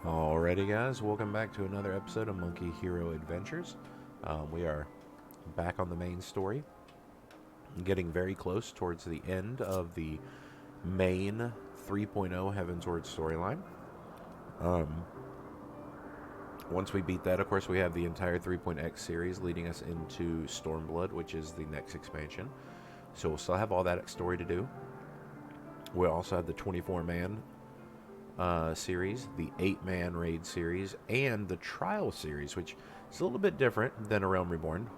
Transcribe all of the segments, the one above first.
Alrighty, guys, welcome back to another episode of Monkey Hero Adventures. We are back on the main story, getting very close towards the end of the main 3.0 Heaven's Word storyline. Once we beat that, of course, we have the entire 3.x series leading us into Stormblood, which is the next expansion. So we'll still have all that story to do. We'll also have the 24-man series, the 8-man raid series, and the trial series, which is a little bit different than A Realm Reborn.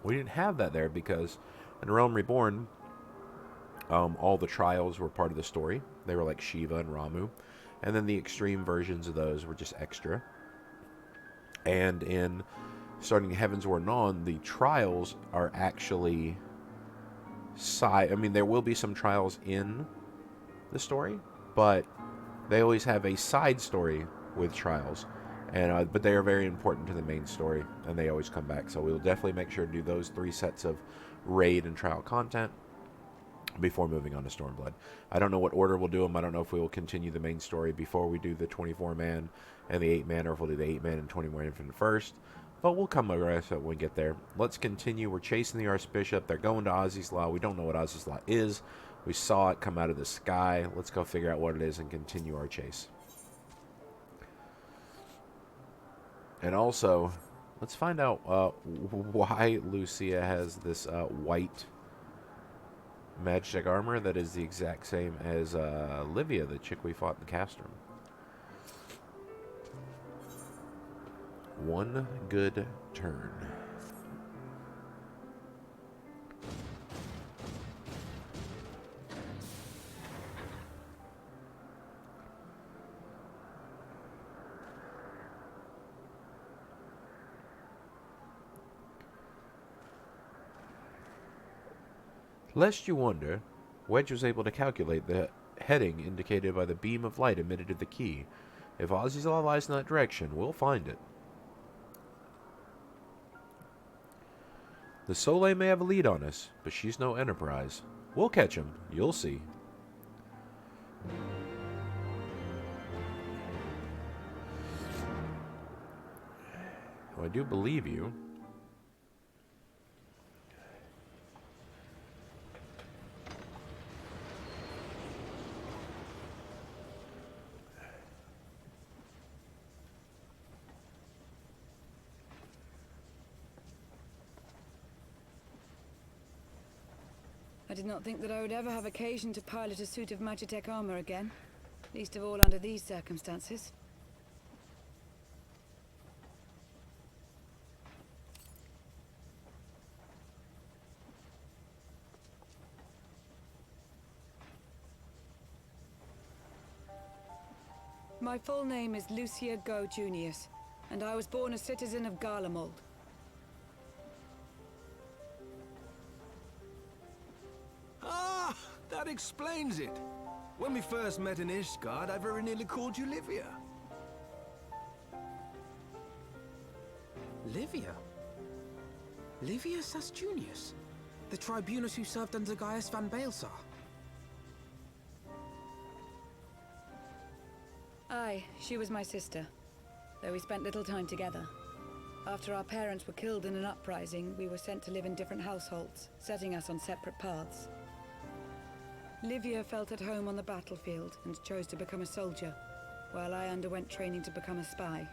We didn't have that there because in A Realm Reborn, all the trials were part of the story. They were like Shiva and Ramu, and then the extreme versions of those were just extra. And in starting Heaven's Word on, the trials are actually I mean, there will be some trials in the story, but they always have a side story with trials, and but they are very important to the main story, and they always come back. So we'll definitely make sure to do those 3 sets of raid and trial content before moving on to Stormblood. I don't know what order we'll do them. I don't know if we will continue the main story before we do the 24-man and the 8-man, or if we'll do the 8-man and 20-man infinite first. But we'll come around when we get there. Let's continue. We're chasing the Archbishop. They're going to Asys Law. We don't know what Asys Law is. We saw it come out of the sky. Let's go figure out what it is and continue our chase. And also, let's find out why Lucia has this white magic armor that is the exact same as Livia, the chick we fought in the Castrum. One good turn. Lest you wonder, Wedge was able to calculate the heading indicated by the beam of light emitted at the key. If Asys Law lies in that direction, we'll find it. The Soleil may have a lead on us, but she's no Enterprise. We'll catch him. You'll see. Well, I do believe you. I did not think that I would ever have occasion to pilot a suit of Magitech armor again, least of all under these circumstances. My full name is Lucia Go Junius, and I was born a citizen of Garlemald. Ah, that explains it. When we first met in Ishgard, I very nearly called you Livia. Livia? Livia Sasjunius? The tribunus who served under Gaius van Baelsar? Aye, she was my sister, though we spent little time together. After our parents were killed in an uprising, we were sent to live in different households, setting us on separate paths. Livia felt at home on the battlefield and chose to become a soldier, while I underwent training to become a spy.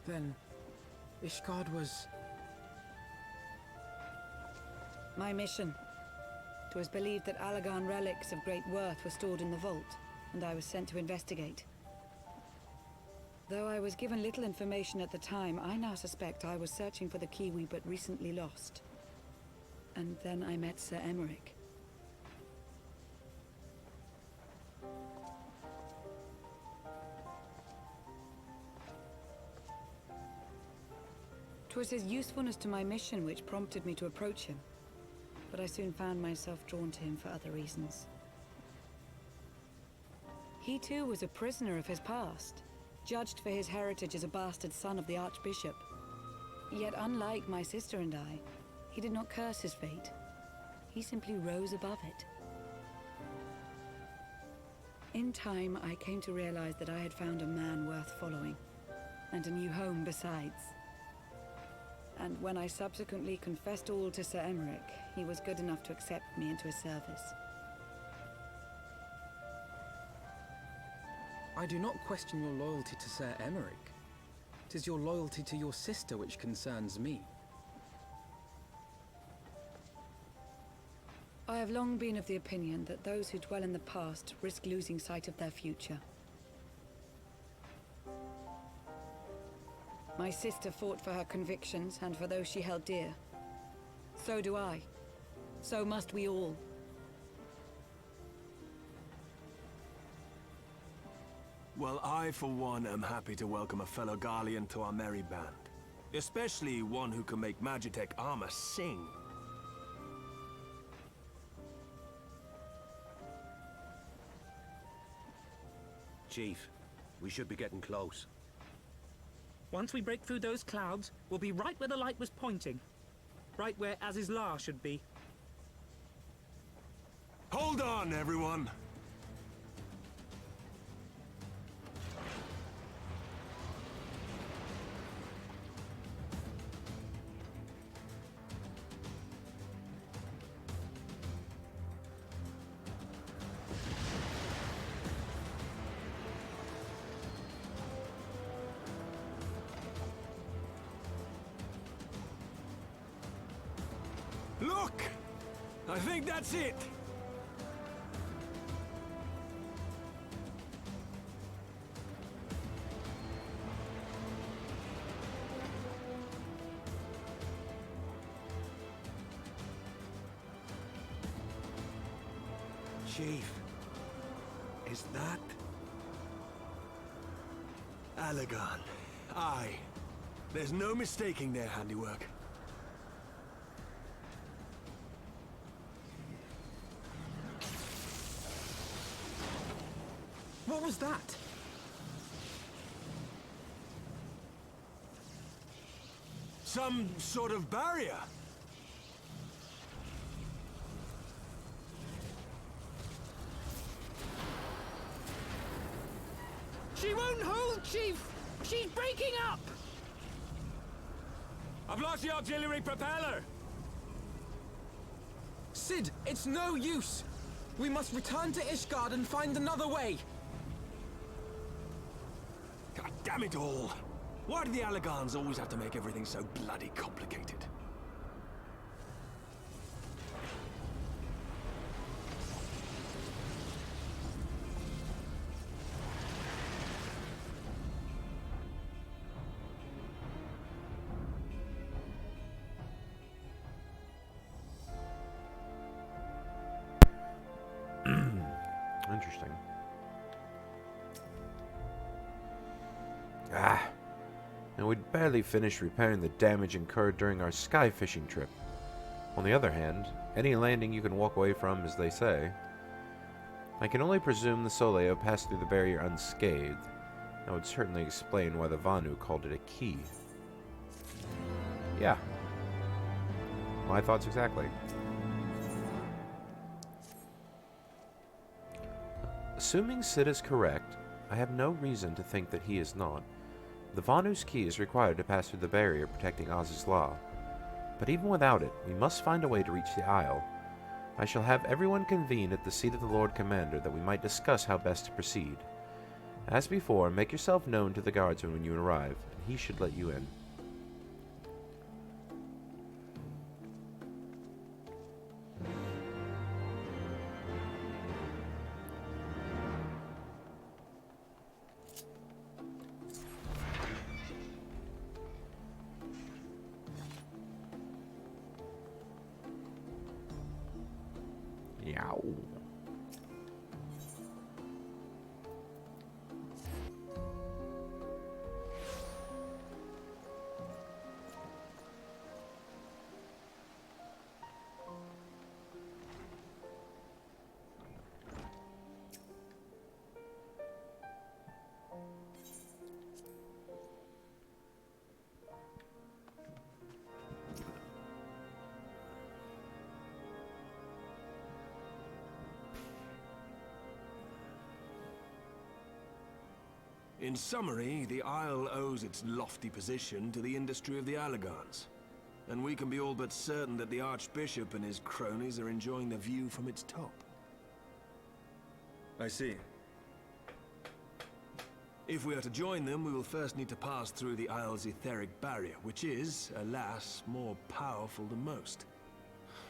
Then, Ishgard was... My mission. It was believed that Allagan relics of great worth were stored in the vault, and I was sent to investigate. Though I was given little information at the time, I now suspect I was searching for the key we but recently lost. And then I met Sir Emmerich. 'Twas his usefulness to my mission which prompted me to approach him, but I soon found myself drawn to him for other reasons. He too was a prisoner of his past, judged for his heritage as a bastard son of the Archbishop. Yet unlike my sister and I, he did not curse his fate. He simply rose above it. In time, I came to realize that I had found a man worth following, and a new home besides. And when I subsequently confessed all to Sir Emmerich, he was good enough to accept me into his service. I do not question your loyalty to Sir Emmerich. 'Tis your loyalty to your sister which concerns me. I have long been of the opinion that those who dwell in the past risk losing sight of their future. My sister fought for her convictions and for those she held dear. So do I. So must we all. Well, I, for one, am happy to welcome a fellow Garlean to our merry band. Especially one who can make Magitech armor sing. Chief, we should be getting close. Once we break through those clouds, we'll be right where the light was pointing. Right where Asys La should be. Hold on, everyone! Look! I think that's it! Chief, is that... Allagan. Aye. There's no mistaking their handiwork. What was that? Some sort of barrier. She won't hold, Chief! She's breaking up! I've lost the auxiliary propeller! Sid, it's no use! We must return to Ishgard and find another way! God damn it all! Why do the Allagans always have to make everything so bloody complicated? Interesting. And we'd barely finished repairing the damage incurred during our sky fishing trip. On the other hand, any landing you can walk away from, as they say. I can only presume the Soleo passed through the barrier unscathed. That would certainly explain why the Vanu called it a key. Yeah. My thoughts exactly. Assuming Sid is correct, I have no reason to think that he is not. The Vanu's key is required to pass through the barrier protecting Asys La. But even without it, we must find a way to reach the Isle. I shall have everyone convene at the seat of the Lord Commander that we might discuss how best to proceed. As before, make yourself known to the guardsman when you arrive, and he should let you in. Yow. In summary, the Isle owes its lofty position to the industry of the Allagans. And we can be all but certain that the Archbishop and his cronies are enjoying the view from its top. I see. If we are to join them, we will first need to pass through the Isle's etheric barrier, which is, alas, more powerful than most.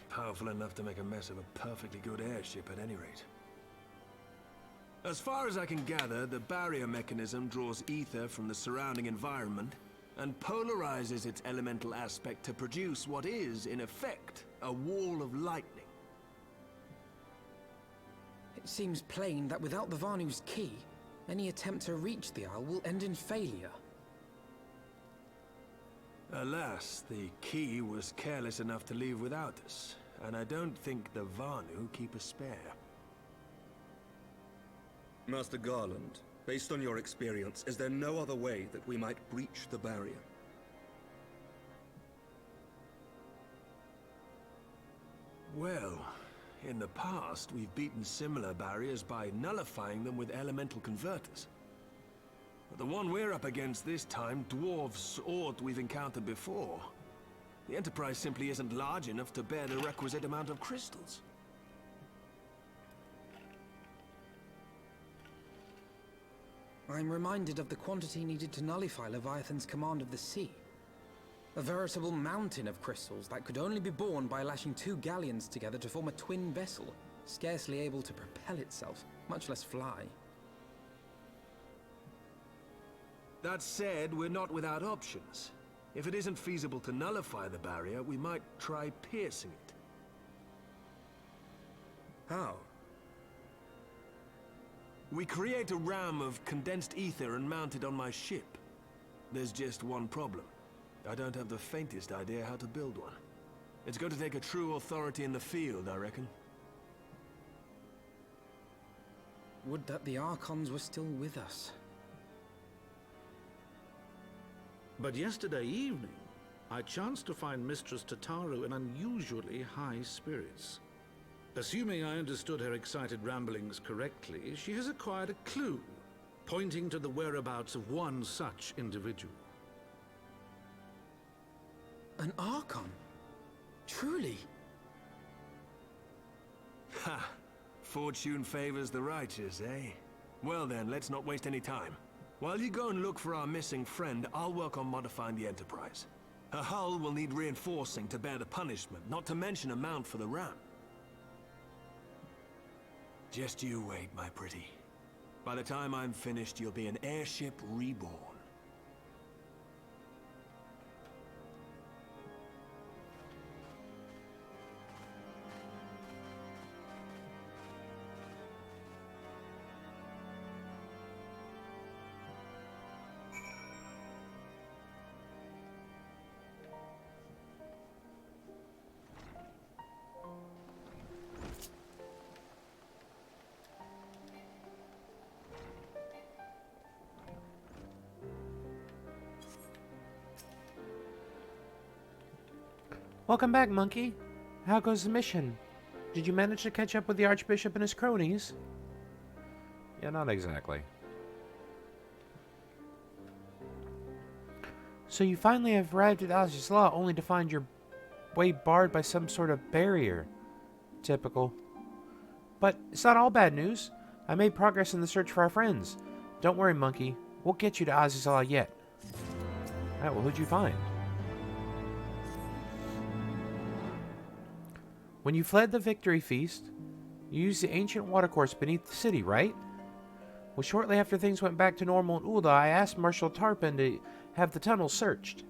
Powerful enough to make a mess of a perfectly good airship at any rate. As far as I can gather, the barrier mechanism draws ether from the surrounding environment and polarizes its elemental aspect to produce what is, in effect, a wall of lightning. It seems plain that without the Vanu's key, any attempt to reach the Isle will end in failure. Alas, the key was careless enough to leave without us, and I don't think the Vanu keep a spare. Master Garland, based on your experience, is there no other way that we might breach the barrier? Well, in the past, we've beaten similar barriers by nullifying them with elemental converters. But the one we're up against this time dwarfs aught we've encountered before. The Enterprise simply isn't large enough to bear the requisite amount of crystals. I'm reminded of the quantity needed to nullify Leviathan's command of the sea. A veritable mountain of crystals that could only be borne by lashing two galleons together to form a twin vessel, scarcely able to propel itself, much less fly. That said, we're not without options. If it isn't feasible to nullify the barrier, we might try piercing it. How? We create a ram of condensed ether and mount it on my ship. There's just one problem. I don't have the faintest idea how to build one. It's going to take a true authority in the field, I reckon. Would that the Archons were still with us. But yesterday evening, I chanced to find Mistress Tataru in unusually high spirits. Assuming I understood her excited ramblings correctly, she has acquired a clue, pointing to the whereabouts of one such individual. An Archon? Truly? Ha! Fortune favors the righteous, eh? Well then, let's not waste any time. While you go and look for our missing friend, I'll work on modifying the Enterprise. Her hull will need reinforcing to bear the punishment, not to mention a mount for the ram. Just you wait, my pretty. By the time I'm finished, you'll be an airship reborn. Welcome back, Monkey. How goes the mission? Did you manage to catch up with the Archbishop and his cronies? Yeah, not exactly. So you finally have arrived at Asys Law only to find your way barred by some sort of barrier. Typical. But it's not all bad news. I made progress in the search for our friends. Don't worry, Monkey. We'll get you to Asys Law yet. Alright, well, who'd you find? When you fled the Victory Feast, you used the ancient watercourse beneath the city, right? Well, shortly after things went back to normal in Ul'dah, I asked Marshal Tarpon to have the tunnel searched.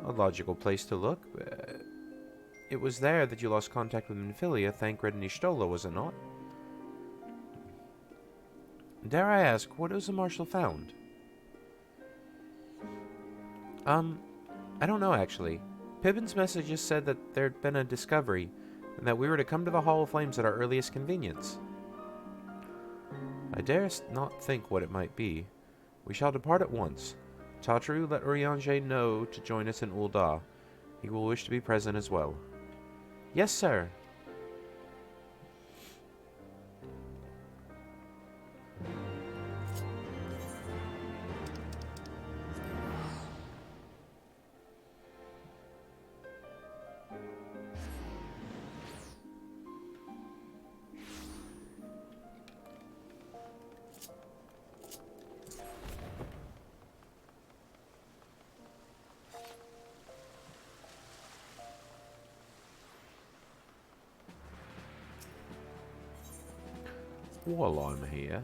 A logical place to look. It was there that you lost contact with Minfilia, Thancred, and Y'shtola, was it not? Dare I ask, what was the Marshal found? I don't know, actually. Pippin's message just said that there'd been a discovery, and that we were to come to the Hall of Flames at our earliest convenience. I dare not think what it might be. We shall depart at once. Tataru, let Urianger know to join us in Ul'dah. He will wish to be present as well. Yes, sir. while I'm here.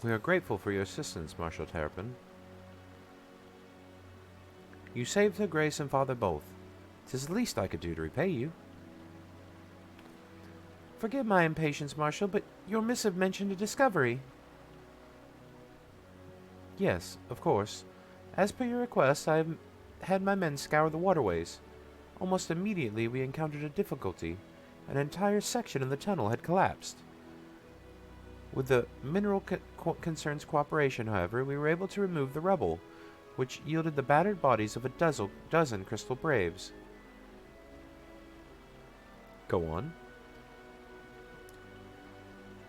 We are grateful for your assistance, Marshal Terrapin. You saved her grace and father both. 'Tis the least I could do to repay you. Forgive my impatience, Marshal, but your missive mentioned a discovery. Yes, of course. As per your request, I have had my men scour the waterways. Almost immediately we encountered a difficulty. An entire section of the tunnel had collapsed. With the mineral concern's cooperation, however, we were able to remove the rubble, which yielded the battered bodies of a dozen crystal braves. Go on.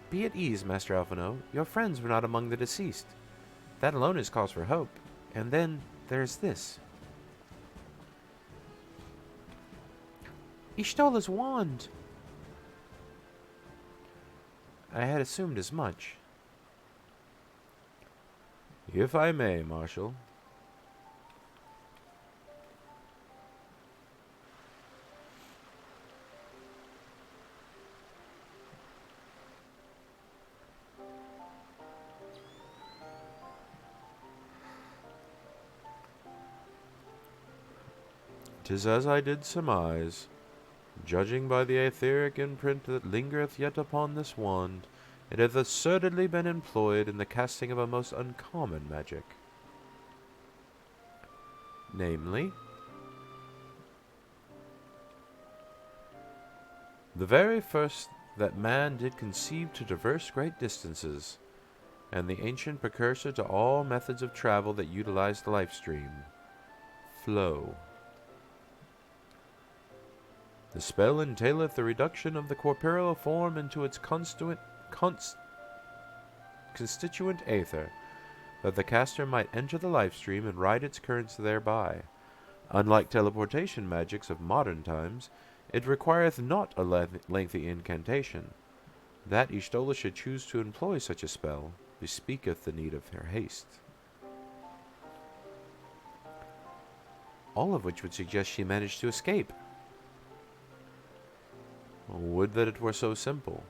Be at ease, Master Alphino. Your friends were not among the deceased. That alone is cause for hope. And then there's this. Ishtola's wand! I had assumed as much. If I may, Marshal. "'Tis as I did surmise. Judging by the aetheric imprint that lingereth yet upon this wand, it hath assuredly been employed in the casting of a most uncommon magic. Namely, the very first that man did conceive to traverse great distances, and the ancient precursor to all methods of travel that utilize the life stream, flow. The spell entaileth the reduction of the corporeal form into its constituent aether, that the caster might enter the life stream and ride its currents thereby. Unlike teleportation magics of modern times, it requireth not a lengthy incantation. That Y'shtola should choose to employ such a spell bespeaketh the need of her haste. All of which would suggest she managed to escape. Would that it were so simple.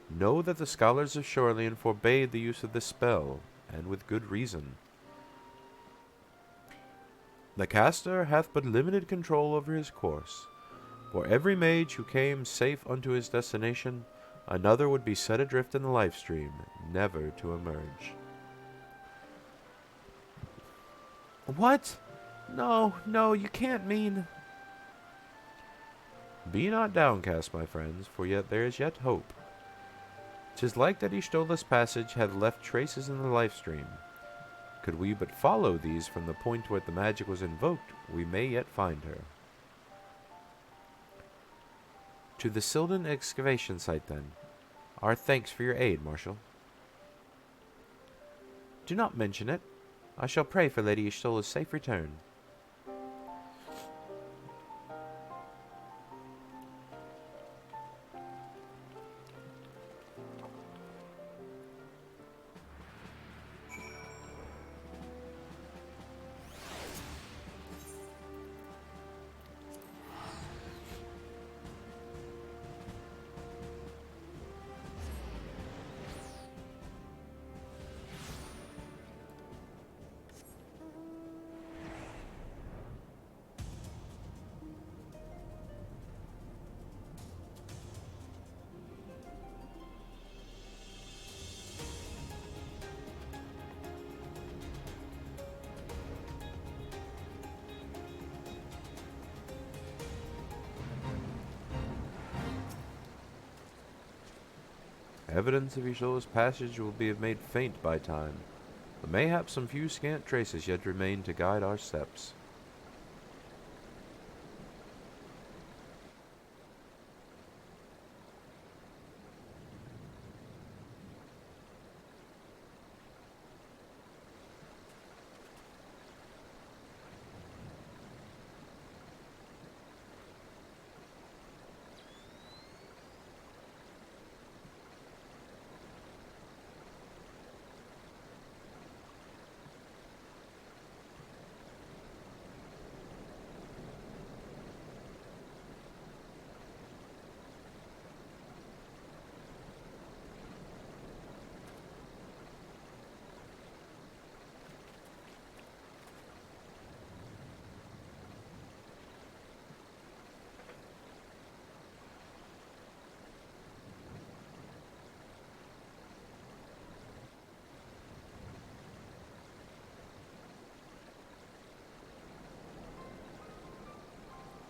Know that the scholars of Sharlyan forbade the use of this spell, and with good reason. The caster hath but limited control over his course. For every mage who came safe unto his destination, another would be set adrift in the life stream, never to emerge. What? No, you can't mean... Be not downcast, my friends, for yet there is yet hope. 'Tis like that Y'shtola's passage had left traces in the life stream. Could we but follow these from the point where the magic was invoked, we may yet find her. To the Sylvan excavation site, then. Our thanks for your aid, Marshal. Do not mention it. I shall pray for Lady Yshtola's safe return. Evidence of Yshtola's passage will be made faint by time, but mayhap some few scant traces yet remain to guide our steps.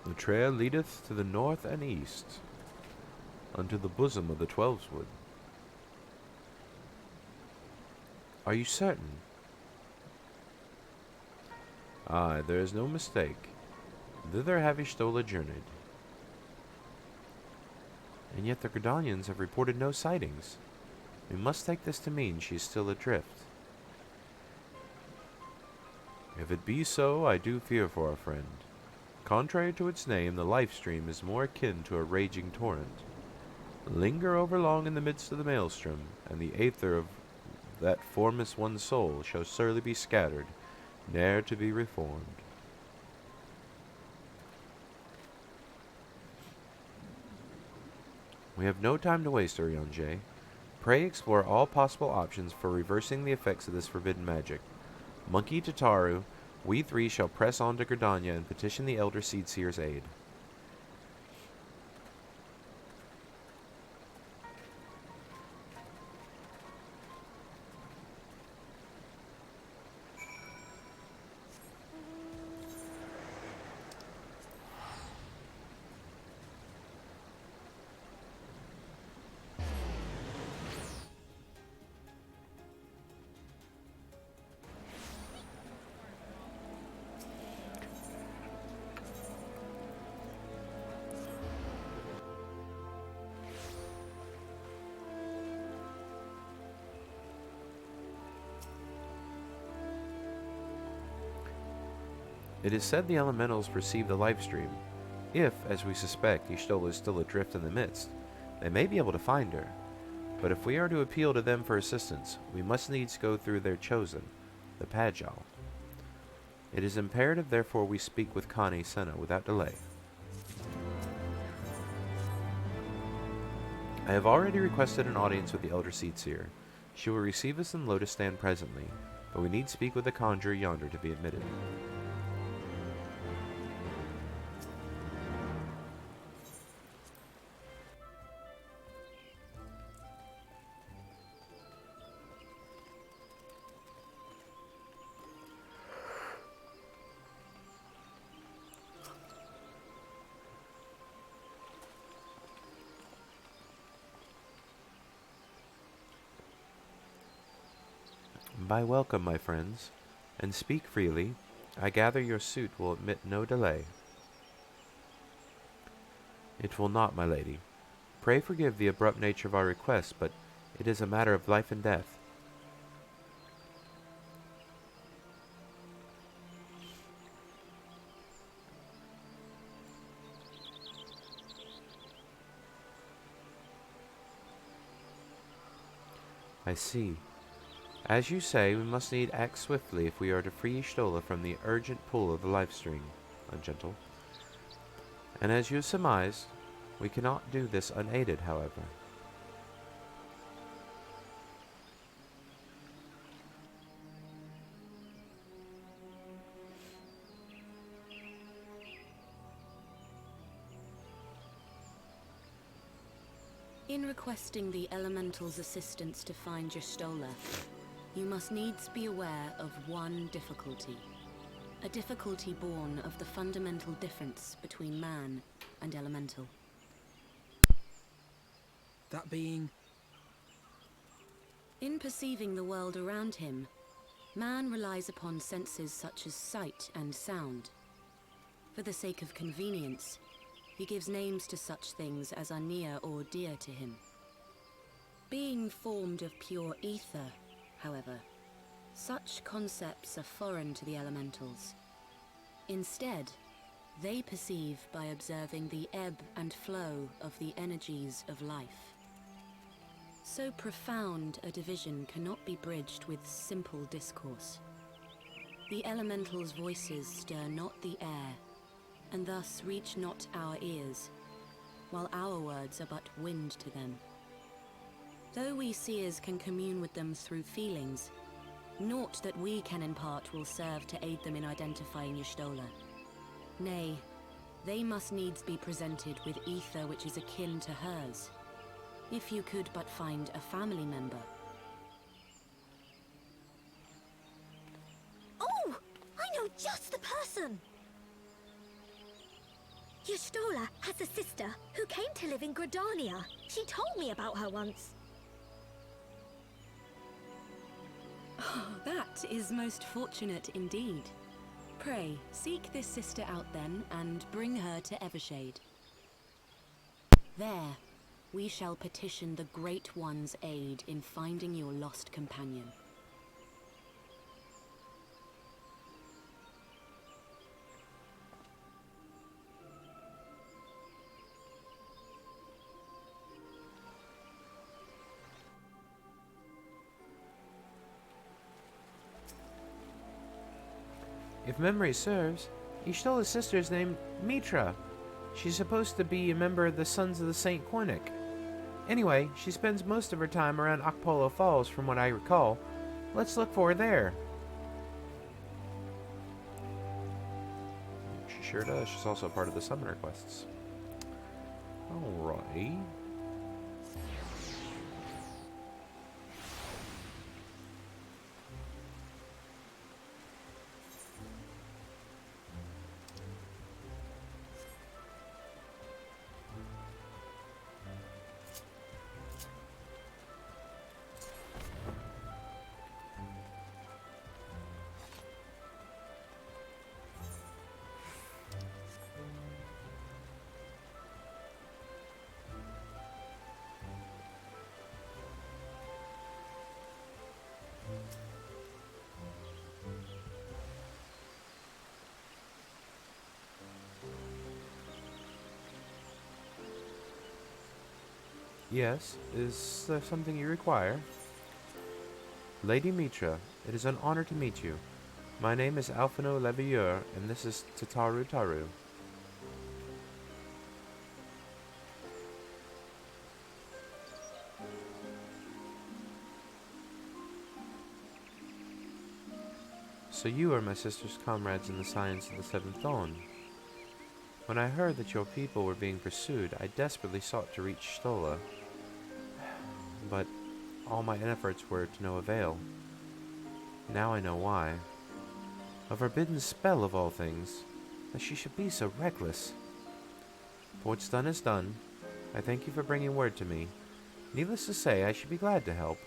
The trail leadeth to the north and east, unto the bosom of the Twelveswood. Are you certain? Aye, there is no mistake. Thither have Y'shtola journeyed. And yet the Gridanians have reported no sightings. We must take this to mean she is still adrift. If it be so, I do fear for our friend. Contrary to its name, the life stream is more akin to a raging torrent. Linger over long in the midst of the maelstrom, and the aether of that formless one soul shall surely be scattered, ne'er to be reformed. We have no time to waste, Urianger. Pray explore all possible options for reversing the effects of this forbidden magic. Monkey Tataru, we three shall press on to Gridania and petition the Elder Seedseer's aid. It is said the elementals perceive the life stream. If, as we suspect, Y'shtola is still adrift in the midst, they may be able to find her. But if we are to appeal to them for assistance, we must needs go through their chosen, the Pagel. It is imperative, therefore, we speak with Connie Senna without delay. I have already requested an audience with the Elder Seedseer. She will receive us in Lotus Stand presently, but we need speak with the conjurer yonder to be admitted. By welcome, my friends, and speak freely. I gather your suit will admit no delay. It will not, my lady. Pray forgive the abrupt nature of our request, but it is a matter of life and death. I see. As you say, we must need act swiftly if we are to free Y'shtola from the urgent pull of the lifestream, Ungentle. And as you have surmised, we cannot do this unaided, however. In requesting the Elemental's assistance to find Y'shtola, you must needs be aware of one difficulty. A difficulty born of the fundamental difference between man and Elemental. That being... In perceiving the world around him, man relies upon senses such as sight and sound. For the sake of convenience, he gives names to such things as are near or dear to him. Being formed of pure ether, however, such concepts are foreign to the Elementals. Instead, they perceive by observing the ebb and flow of the energies of life. So profound a division cannot be bridged with simple discourse. The Elementals' voices stir not the air, and thus reach not our ears, while our words are but wind to them. Though we seers can commune with them through feelings, naught that we can impart will serve to aid them in identifying Y'shtola. Nay, they must needs be presented with ether which is akin to hers, if you could but find a family member. Oh! I know just the person! Y'shtola has a sister who came to live in Gridania. She told me about her once. Oh, that is most fortunate indeed. Pray, seek this sister out then, and bring her to Evershade. There, we shall petition the Great One's aid in finding your lost companion. If memory serves, Y'shtola's sister is named Mitra. She's supposed to be a member of the Sons of the Saint Cornic. Anyway, she spends most of her time around Akpolo Falls, from what I recall. Let's look for her there. She sure does. She's also a part of the Summoner quests. Alright. Yes, is there something you require? Lady Mitra, it is an honor to meet you. My name is Alphino Leveilleur, and this is Tataru Taru. So you are my sister's comrades in the science of the Seventh Dawn. When I heard that your people were being pursued, I desperately sought to reach Y'shtola. But all my efforts were to no avail. Now I know why. A forbidden spell of all things, that she should be so reckless. But what's done is done. I thank you for bringing word to me. Needless to say, I should be glad to help.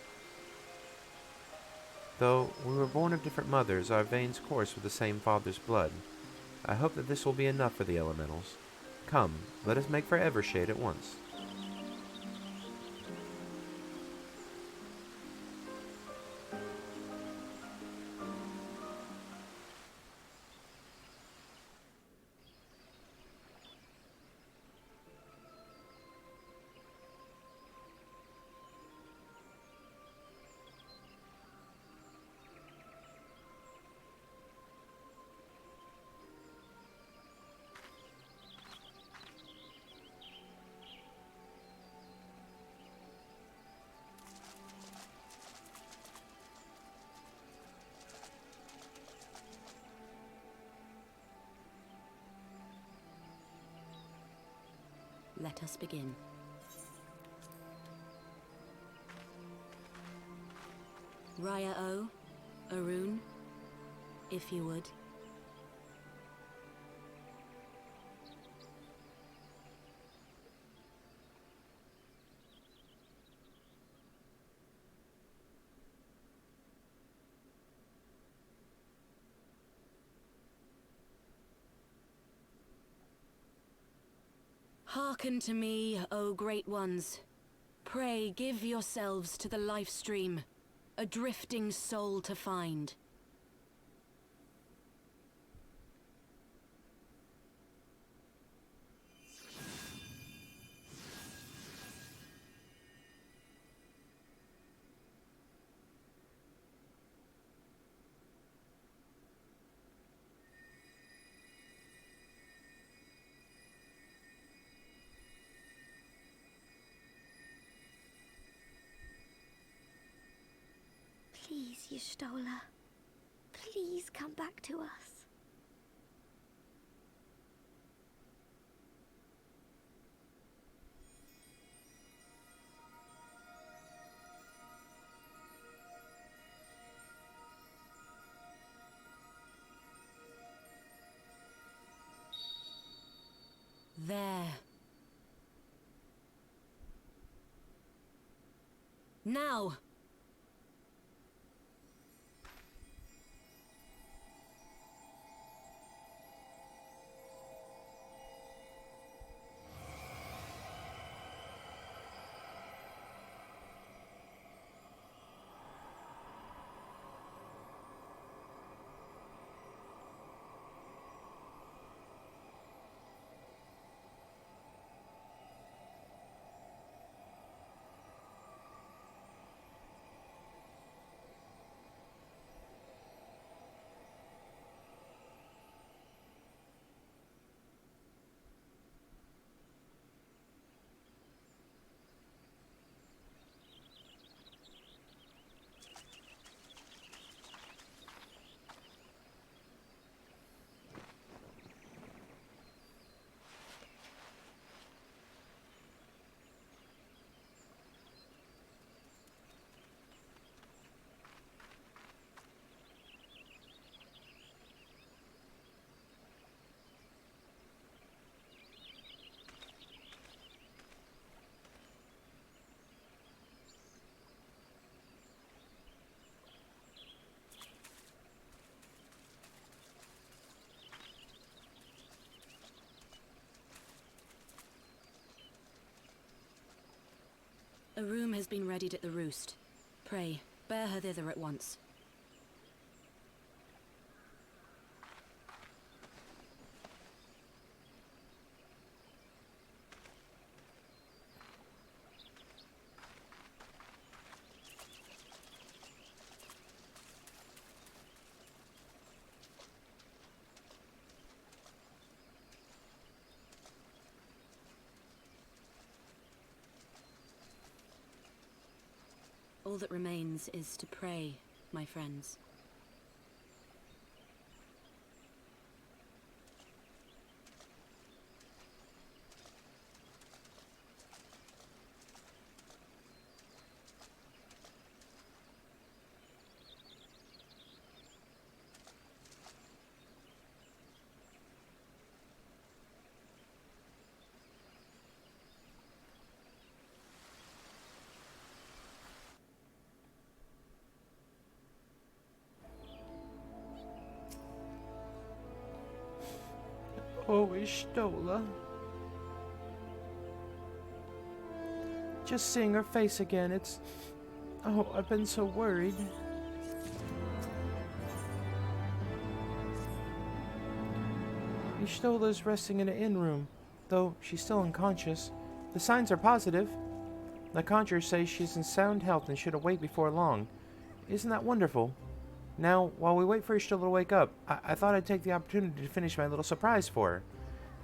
Though we were born of different mothers, our veins course with the same father's blood. I hope that this will be enough for the elementals. Come, let us make for Evershade at once. let us begin. Raya O, Arun, if you would. Hearken to me, O great ones. Pray give yourselves to the life stream, a drifting soul to find. Please, Y'shtola. Please come back to us. There. Now! A room has been readied at the roost. Pray, bear her thither at once. All that remains is to pray, my friends. Oh, Y'shtola. Just seeing her face again, it's... Oh, I've been so worried. Y'shtola's resting in an inn room, though she's still unconscious. The signs are positive. The conjurers say she's in sound health and should awake before long. Isn't that wonderful? Now, while we wait for Y'shtola to wake up, I thought I'd take the opportunity to finish my little surprise for her.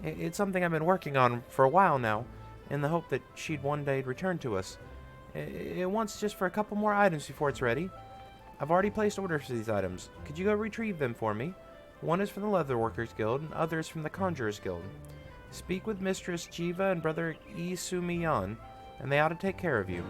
It's something I've been working on for a while now, in the hope that she'd one day return to us. It wants just for a couple more items before it's ready. I've already placed orders for these items. Could you go retrieve them for me? One is from the Leatherworkers Guild, and others from the Conjurers Guild. Speak with Mistress Jiva and Brother Isumiyan, and they ought to take care of you.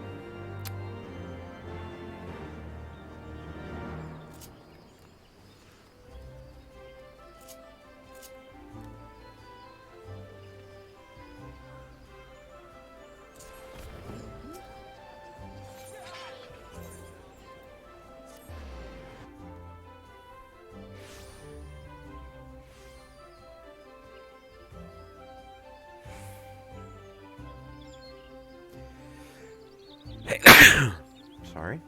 Sorry.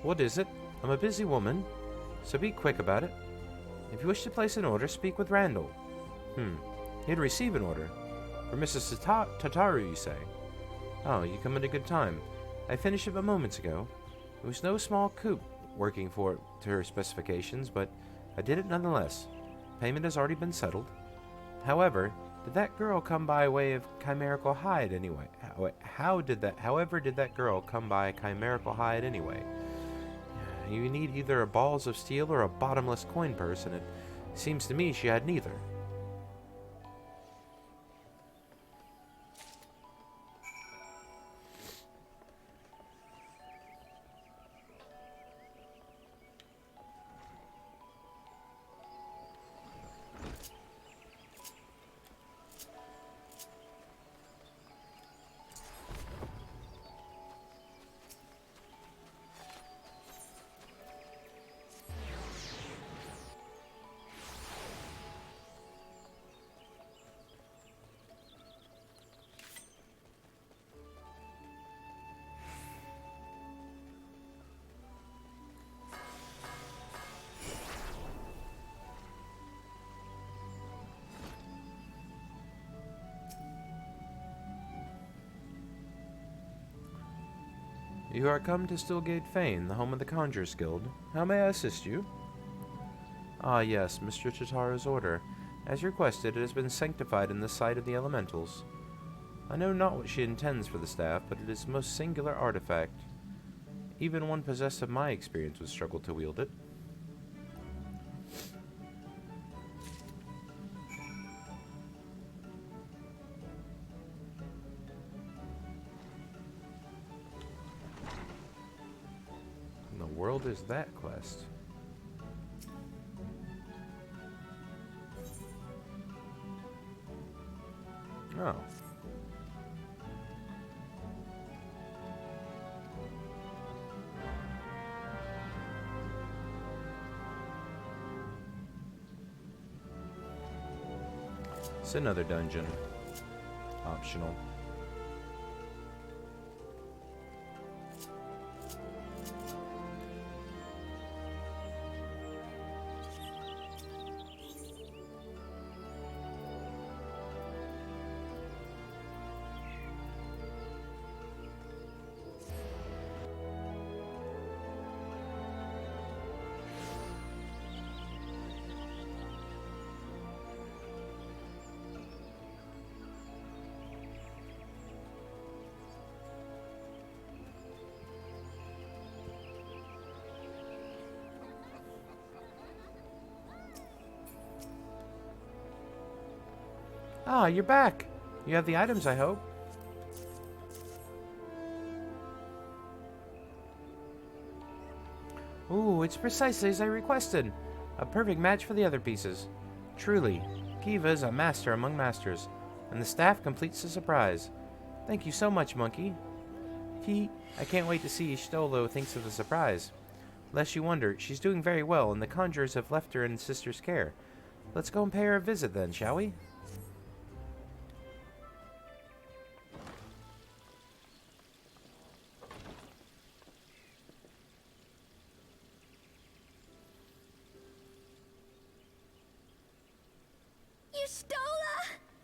What is it? I'm a busy woman, so be quick about it. If you wish to place an order, speak with Randall. He'd receive an order. For Mrs. Tataru, you say? Oh, you come at a good time. I finished it but moments ago. It was no small coup working for it to her specifications, but I did it nonetheless. Payment has already been settled. However, did that girl come by way of chimerical hide anyway? However, did that girl come by chimerical hide anyway? You need either a balls of steel or a bottomless coin purse, and it seems to me she had neither. You are come to Stillgate Fane, the home of the Conjurers Guild. How may I assist you? Ah, yes, Mr. Tataru's order. As requested, it has been sanctified in the sight of the elementals. I know not what she intends for the staff, but it is a most singular artifact. Even one possessed of my experience would struggle to wield it. In the world is that quest? Oh. It's another dungeon. Optional. Ah, you're back. You have the items, I hope. Ooh, it's precisely as I requested. A perfect match for the other pieces. Truly, Kiva is a master among masters, and the staff completes the surprise. Thank you so much, Monkey. I can't wait to see Shtolo thinks of the surprise. Lest you wonder, she's doing very well, and the conjurers have left her in sister's care. Let's go and pay her a visit then, shall we?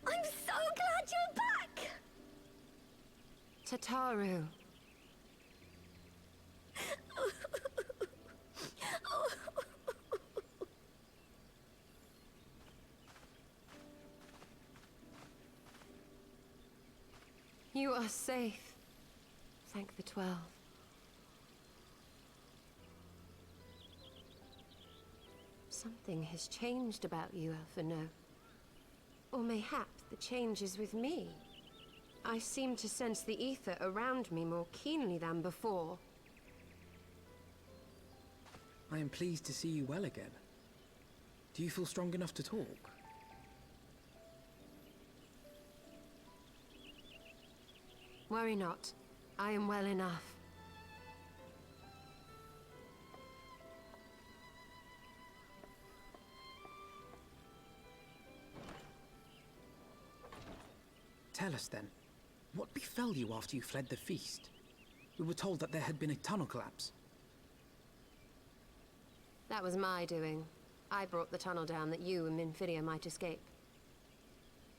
I'm so glad you're back! Tataru. You are safe. Thank the 12. Something has changed about you, Alphino. Or mayhap the change is with me. I seem to sense the ether around me more keenly than before. I am pleased to see you well again. Do you feel strong enough to talk? Worry not. I am well enough. Tell us then, what befell you after you fled the feast? We were told that there had been a tunnel collapse. That was my doing. I brought the tunnel down that you and Minfidia might escape.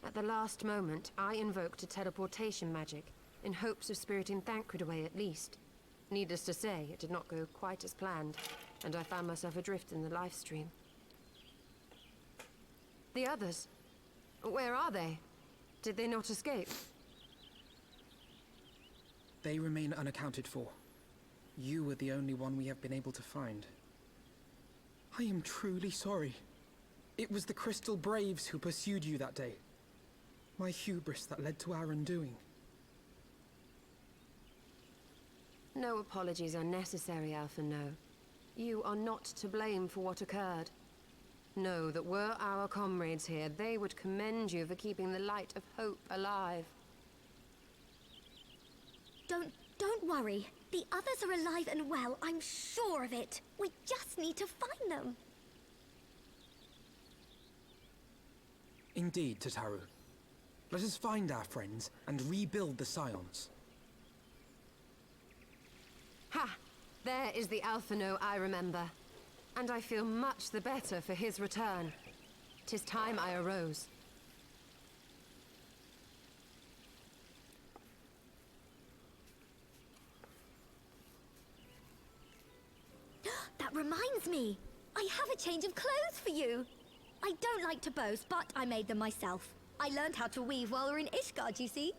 At the last moment, I invoked a teleportation magic, in hopes of spiriting Thancred away at least. Needless to say, it did not go quite as planned, and I found myself adrift in the life stream. The others? Where are they? Did they not escape? They remain unaccounted for. You were the only one we have been able to find. I am truly sorry. It was the Crystal Braves who pursued you that day. My hubris that led to our undoing. No apologies are necessary, Alphino. You are not to blame for what occurred. Know that were our comrades here, they would commend you for keeping the light of hope alive. Don't worry. The others are alive and well, I'm sure of it. We just need to find them. Indeed, Tataru. Let us find our friends and rebuild the Scions. Ha! There is the Alphino I remember. And I feel much the better for his return. 'Tis time I arose. That reminds me. I have a change of clothes for you. I don't like to boast, but I made them myself. I learned how to weave while we're in Ishgard, you see.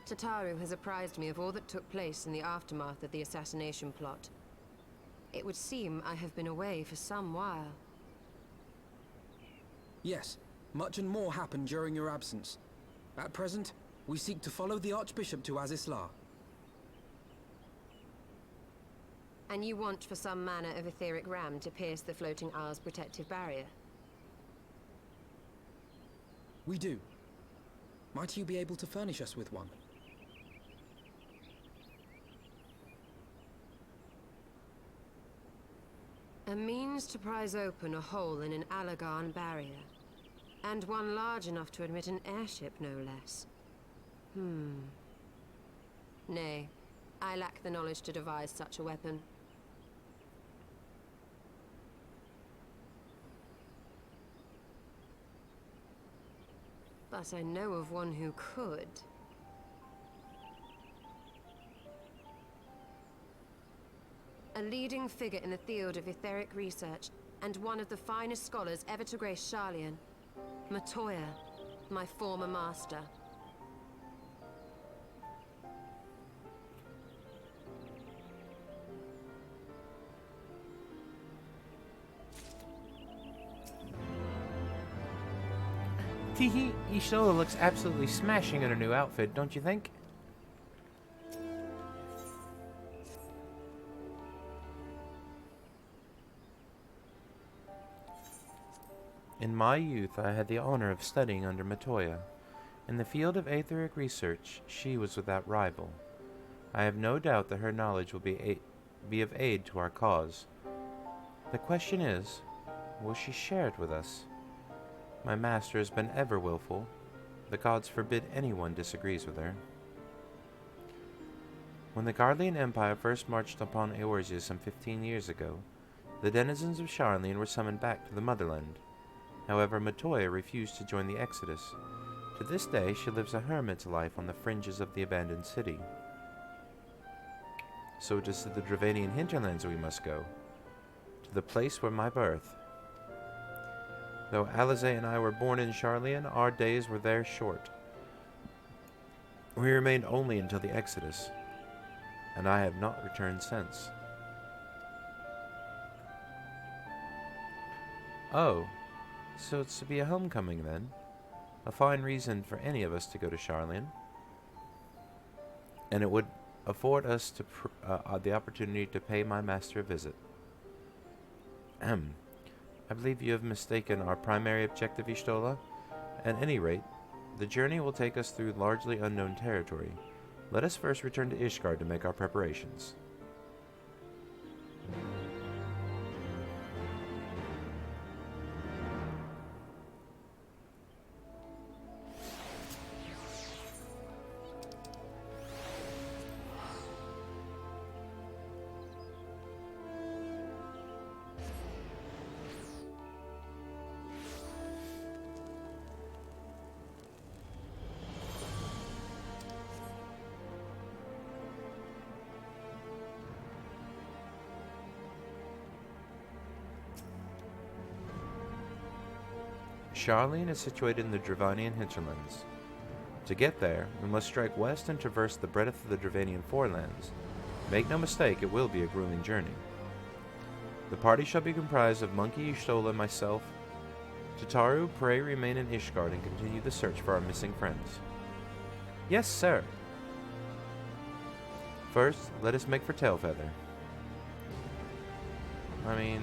Tataru has apprised me of all that took place in the aftermath of the assassination plot. It would seem I have been away for some while. Yes, much and more happened during your absence. At present, we seek to follow the Archbishop to Asys. And you want for some manner of etheric ram to pierce the floating isle's protective barrier? We do. Might you be able to furnish us with one? A means to prise open a hole in an Allagan barrier. And one large enough to admit an airship, no less. Nay, I lack the knowledge to devise such a weapon. But I know of one who could. A leading figure in the field of etheric research, and one of the finest scholars ever to grace Sharlyan. Matoya, my former master. Teehee, Ishola looks absolutely smashing in her new outfit, don't you think? In my youth, I had the honor of studying under Matoya. In the field of aetheric research, she was without rival. I have no doubt that her knowledge will be of aid to our cause. The question is, will she share it with us? My master has been ever willful. The gods forbid anyone disagrees with her. When the Guardian Empire first marched upon Eorzea some 15 years ago, the denizens of Sharlyan were summoned back to the motherland. However, Matoya refused to join the exodus. To this day, she lives a hermit's life on the fringes of the abandoned city. So it is to the Dravanian hinterlands we must go, to the place where my birth. Though Alizé and I were born in Sharlyan, our days were there short. We remained only until the exodus, and I have not returned since. Oh, so it's to be a homecoming then? A fine reason for any of us to go to Sharlyan. And it would afford us to the opportunity to pay my master a visit. I believe you have mistaken our primary objective, Y'shtola. At any rate, the journey will take us through largely unknown territory. Let us first return to Ishgard to make our preparations. Sharlyan is situated in the Dravanian hinterlands. To get there, we must strike west and traverse the breadth of the Dravanian forelands. Make no mistake, it will be a grueling journey. The party shall be comprised of Monkey, Y'shtola, myself. Tataru, pray remain in Ishgard and continue the search for our missing friends. Yes, sir. First, let us make for Tailfeather. I mean,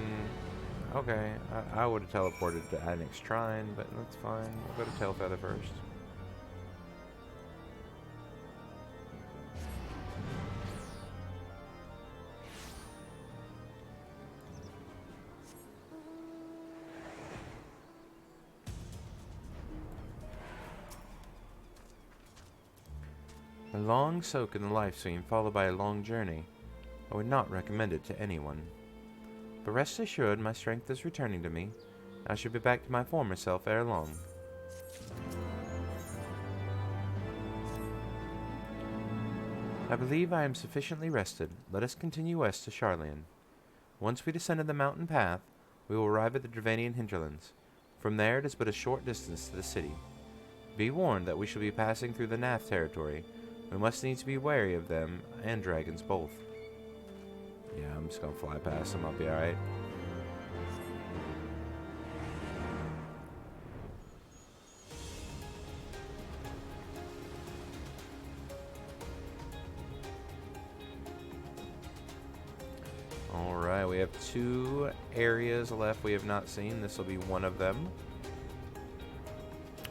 okay, I would have teleported to Adnix Shrine, but that's fine. We'll go to Tailfeather first. A long soak in the life stream followed by a long journey. I would not recommend it to anyone. But rest assured, my strength is returning to me. I should be back to my former self ere long. I believe I am sufficiently rested. Let us continue west to Sharlyan. Once we descended the mountain path, we will arrive at the Dravanian hinterlands. From there, it is but a short distance to the city. Be warned that we shall be passing through the Nath territory. We must needs be wary of them, and dragons both. Yeah, I'm just gonna fly past them, I'll be alright. Alright, we have 2 areas left we have not seen. This will be one of them.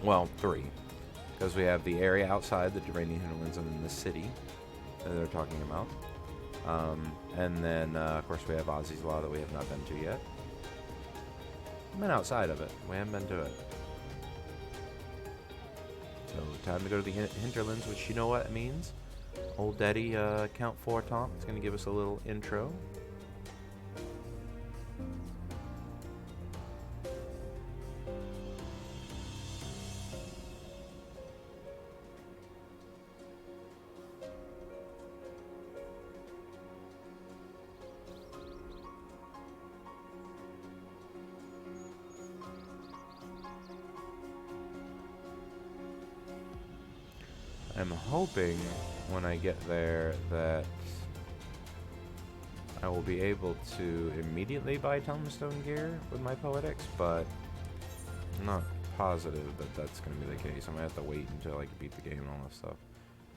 Well, 3. Because we have the area outside the Dravanian hinterlands and then the city that they're talking about. And then, of course, we have Asys Law that we have not been to yet. We've been outside of it. We haven't been to it. So, time to go to the hinterlands, which you know what it means. Old Daddy, Count 4 Tom is going to give us a little intro. I'm hoping when I get there that I will be able to immediately buy Tombstone gear with my Poetics, but I'm not positive that that's going to be the case. I'm going to have to wait until I can beat the game and all that stuff.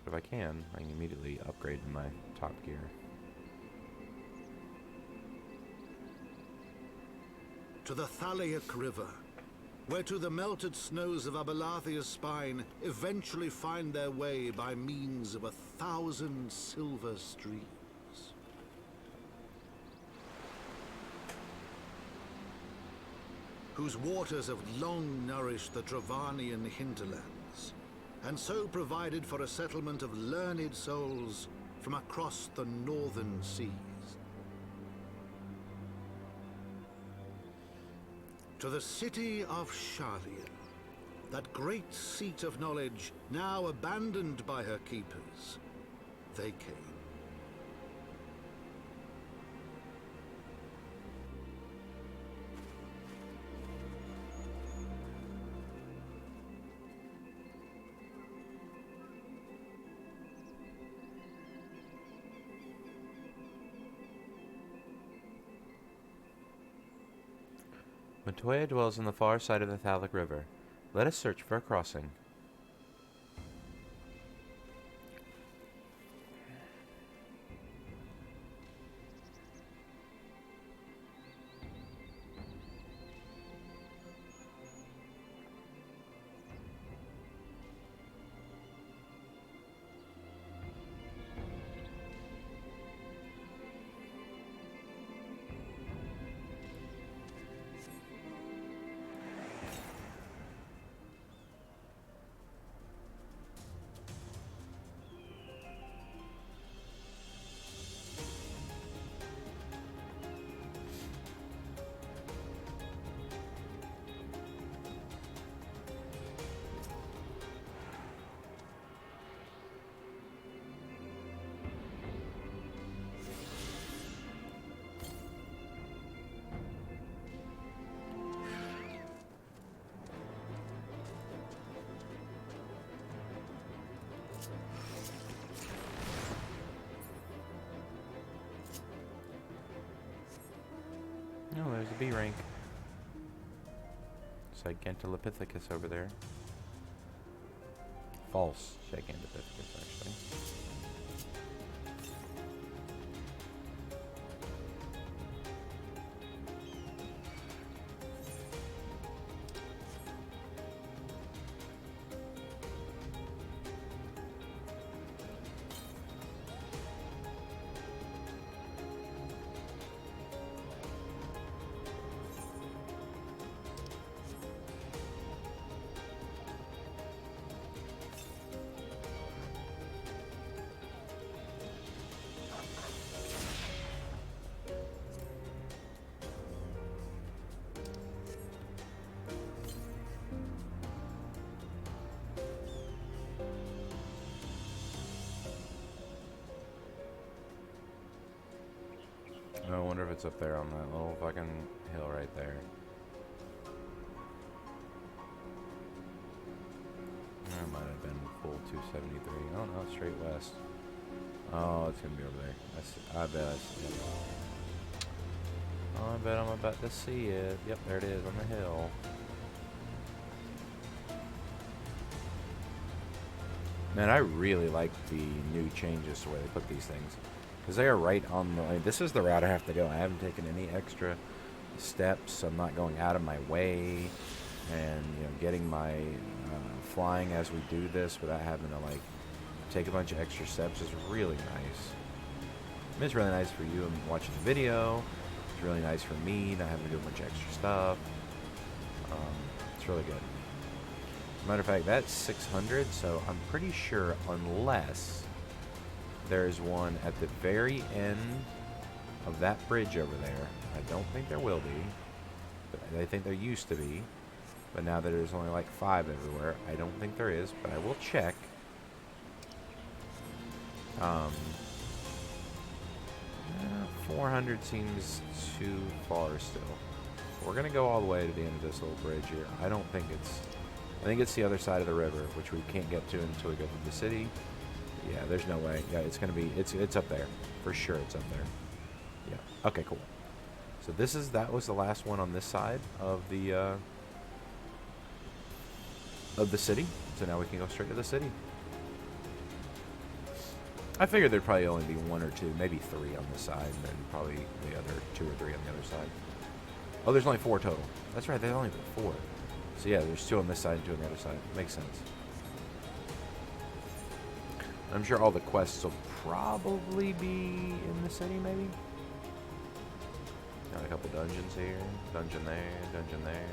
But if I can immediately upgrade to my top gear. To the Thaliak River. where to the melted snows of Abelathia's spine eventually find their way by means of 1,000 silver streams. Whose waters have long nourished the Travanian hinterlands, and so provided for a settlement of learned souls from across the northern seas. To the city of Sharlyan, that great seat of knowledge now abandoned by her keepers, they came. Montoya dwells on the far side of the Thalic River. Let us search for a crossing. Oh, there's a B rank. Gigantolopithecus over there. False Gigantolopithecus, actually. I wonder if it's up there on that little fucking hill right there. That might have been full 273. Oh no, straight west. Oh, it's gonna be over there. I bet I see it. Oh, I bet I'm about to see it. Yep, there it is on the hill. Man, I really like the new changes to where they put these things. Because they are right on the... Like, this is the route I have to go. I haven't taken any extra steps. I'm not going out of my way. And, you know, getting my flying as we do this without having to, like, take a bunch of extra steps is really nice. I mean, it's really nice for you watching the video. It's really nice for me not having to do a bunch of extra stuff. It's really good. As a matter of fact, that's 600, so I'm pretty sure unless... there's one at the very end of that bridge over there. I don't think there will be. But I think there used to be. But now that there's only like 5 everywhere, I don't think there is. But I will check. 400 seems too far still. We're going to go all the way to the end of this little bridge here. I don't think it's... I think it's the other side of the river, which we can't get to until we go through the city. Yeah, there's no way. Yeah, it's gonna be. It's up there for sure. It's up there. Yeah. Okay. Cool. So that was the last one on this side of the city. So now we can go straight to the city. I figured there'd probably only be 1 or 2, maybe 3 on this side, and then probably the other 2 or 3 on the other side. Oh, there's only 4 total. That's right. There's only 4. So yeah, there's 2 on this side and 2 on the other side. Makes sense. I'm sure all the quests will probably be in the city, maybe? Got a couple dungeons here. Dungeon there, dungeon there.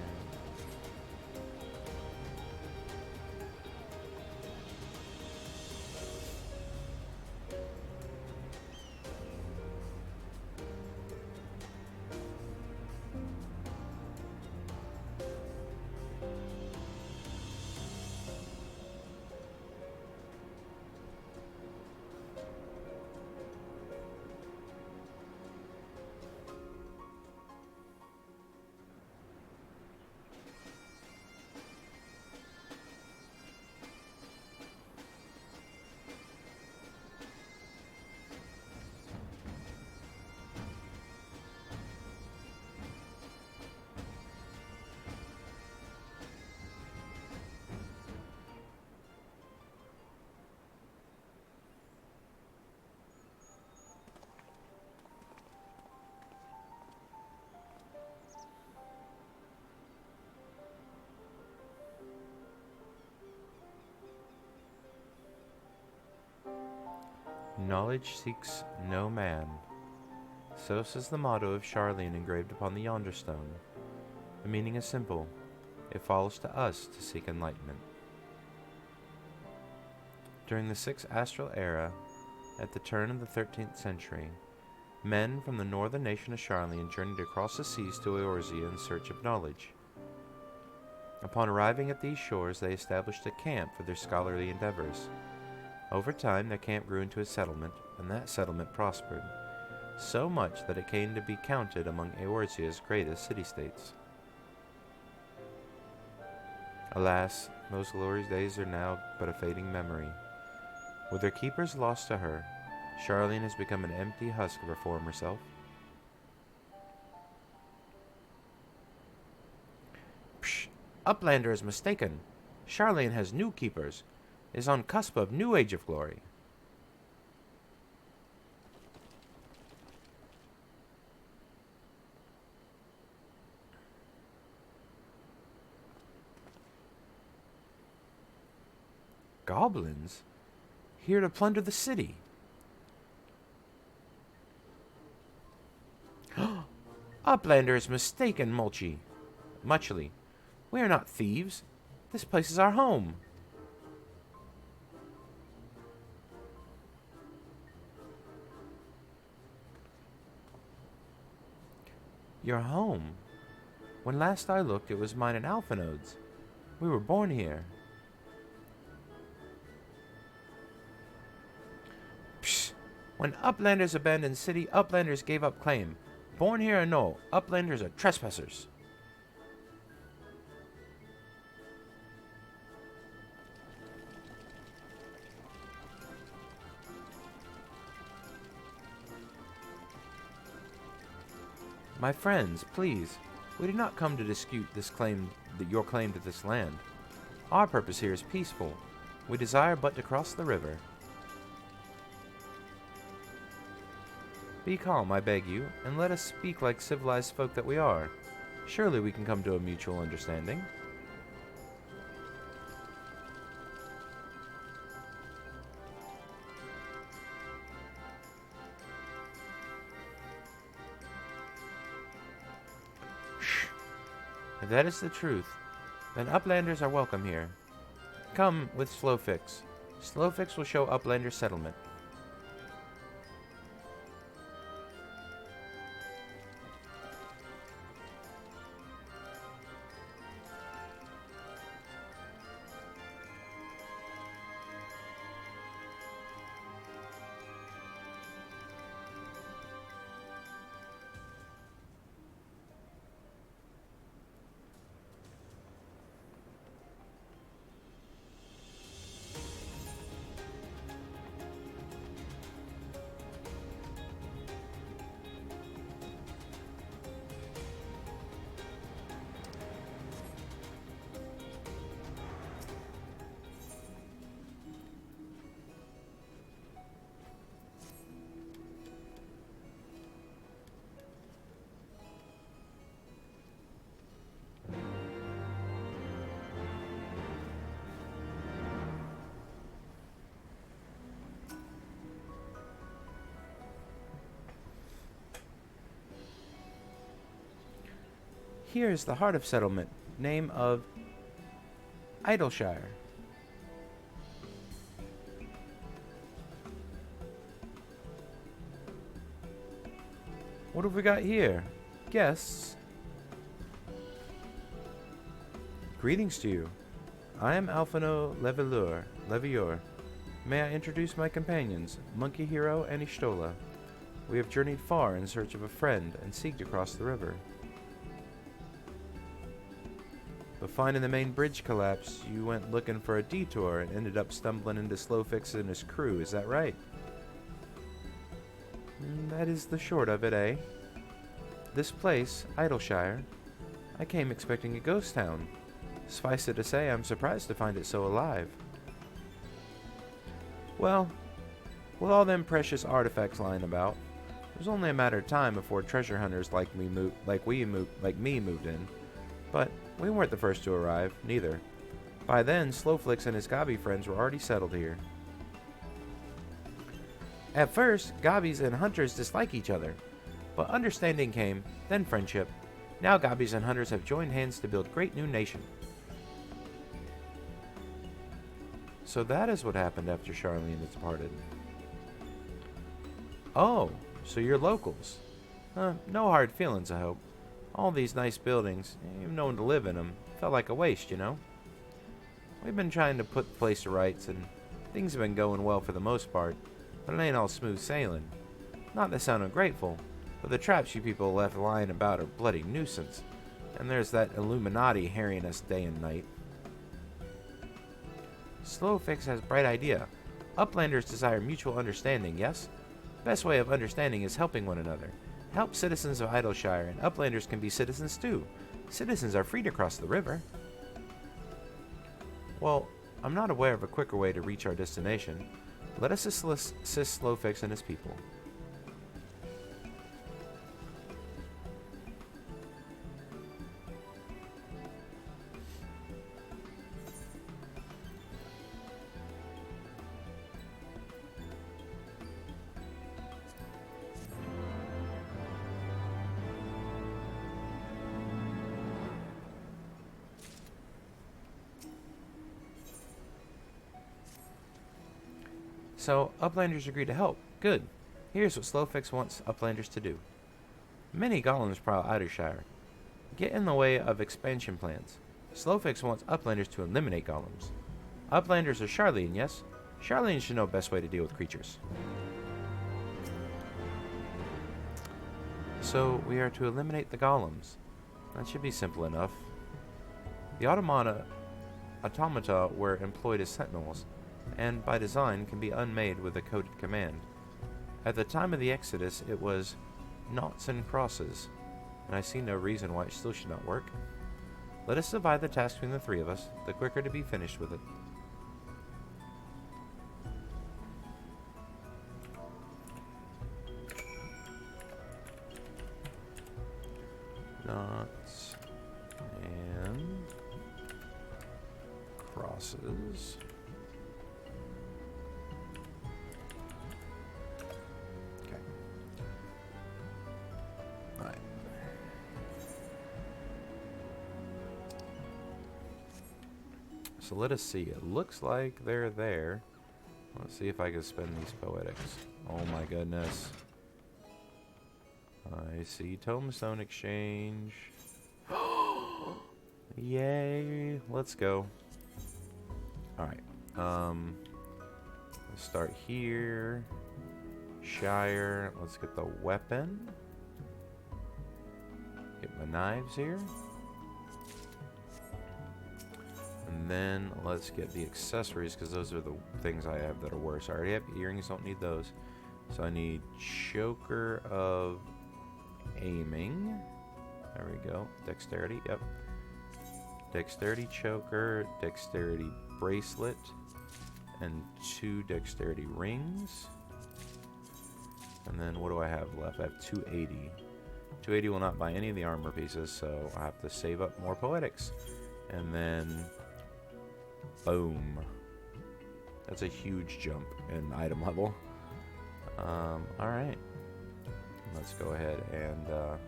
Knowledge seeks no man. So says the motto of Sharlyan engraved upon the yonder stone. The meaning is simple. It falls to us to seek enlightenment. During the 6th Astral Era, at the turn of the 13th century, men from the northern nation of Sharlyan journeyed across the seas to Eorzea in search of knowledge. Upon arriving at these shores, they established a camp for their scholarly endeavors. Over time, their camp grew into a settlement, and that settlement prospered, so much that it came to be counted among Eorzea's greatest city-states. Alas, those glorious days are now but a fading memory. With her keepers lost to her, Sharlyan has become an empty husk of her former self. Psh! Uplander is mistaken. Sharlyan has new keepers, is on cusp of new age of glory. Goblins? Here to plunder the city. Uplander is mistaken, Muchly. We are not thieves. This place is our home. Your home? When last I looked, it was mine and Alphinode's. We were born here. Psh! When Uplanders abandoned city, Uplanders gave up claim. Born here or no, Uplanders are trespassers. My friends, please, we did not come to dispute your claim to this land. Our purpose here is peaceful. We desire but to cross the river. Be calm, I beg you, and let us speak like civilized folk that we are. Surely we can come to a mutual understanding. Shh! If that is the truth, then Uplanders are welcome here. Come with Slowfix. Slowfix will show Uplanders settlement. Here is the heart of settlement, name of Idyllshire. What have we got here? Guests. Greetings to you. I am Alphino Levior. May I introduce my companions, Monkey Hero and Ishtola. We have journeyed far in search of a friend and seek to cross the river. But finding the main bridge collapse, you went looking for a detour and ended up stumbling into Slowfix and his crew, is that right? That is the short of it, eh? This place, Idyllshire, I came expecting a ghost town. Suffice it to say, I'm surprised to find it so alive. Well, with all them precious artifacts lying about, it was only a matter of time before treasure hunters like me moved in. But we weren't the first to arrive, neither. By then, Slowflix and his Gabi friends were already settled here. At first, Gabis and hunters dislike each other, but understanding came, then friendship. Now Gabis and hunters have joined hands to build great new nation. So that is what happened after Sharlyan had departed. Oh, so you're locals. No hard feelings, I hope. All these nice buildings, even no one to live in them, felt like a waste, you know? We've been trying to put the place to rights, and things have been going well for the most part, but it ain't all smooth sailing. Not to sound ungrateful, but the traps you people left lying about are bloody nuisance, and there's that Illuminati harrying us day and night. Slowfix has a bright idea. Uplanders desire mutual understanding, yes? Best way of understanding is helping one another. Help citizens of Idyllshire, and Uplanders can be citizens too. Citizens are free to cross the river. Well, I'm not aware of a quicker way to reach our destination. Let us assist Slowfix and his people. So, Uplanders agree to help. Good. Here's what Slowfix wants Uplanders to do. Many golems prowl Idyllshire. Get in the way of expansion plans. Slowfix wants Uplanders to eliminate golems. Uplanders are Sharlyan, yes? Sharlyan should know best way to deal with creatures. So, we are to eliminate the golems. That should be simple enough. The automata were employed as sentinels, and by design can be unmade with a coded command. At the time of the Exodus, it was noughts and crosses, and I see no reason why it still should not work. Let us divide the task between the three of us, the quicker to be finished with it. Noughts and crosses. So let us see. It looks like they're there. Let's see if I can spend these poetics. Oh my goodness. I see Tombstone Exchange. Yay. Let's go. Alright. Let's start here. Shire. Let's get the weapon. Get my knives here. And then let's get the accessories, because those are the things I have that are worse. I already have earrings, don't need those. So I need choker of aiming. There we go. Dexterity, yep. Dexterity choker, dexterity bracelet, and 2 dexterity rings. And then what do I have left? I have 280. 280 will not buy any of the armor pieces, so I have to save up more poetics. And then boom. That's a huge jump in item level. Alright. Let's go ahead and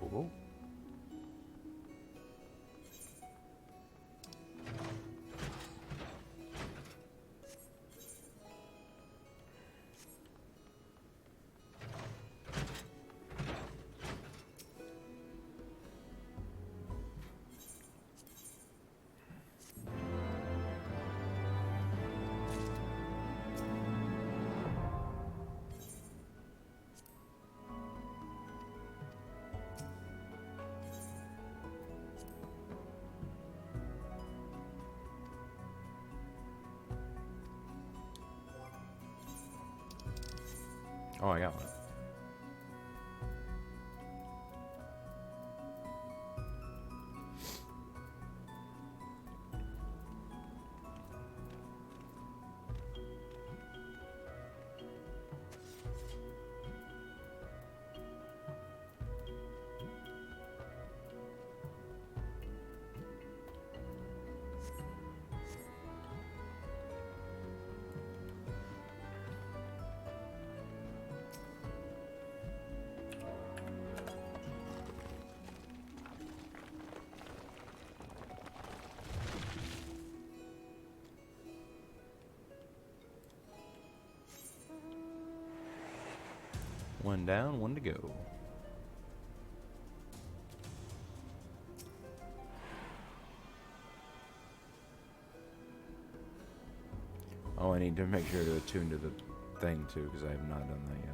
Cool. Oh, I got one. One down, one to go. Oh, I need to make sure to attune to the thing too, because I have not done that yet.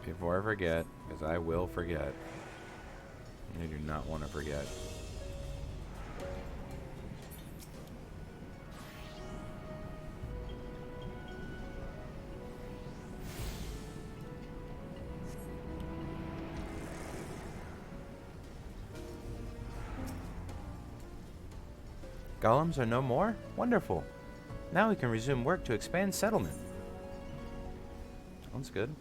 Before I forget, because I will forget. I do not want to forget. Golems are no more? Wonderful. Now we can resume work to expand settlement. Sounds good.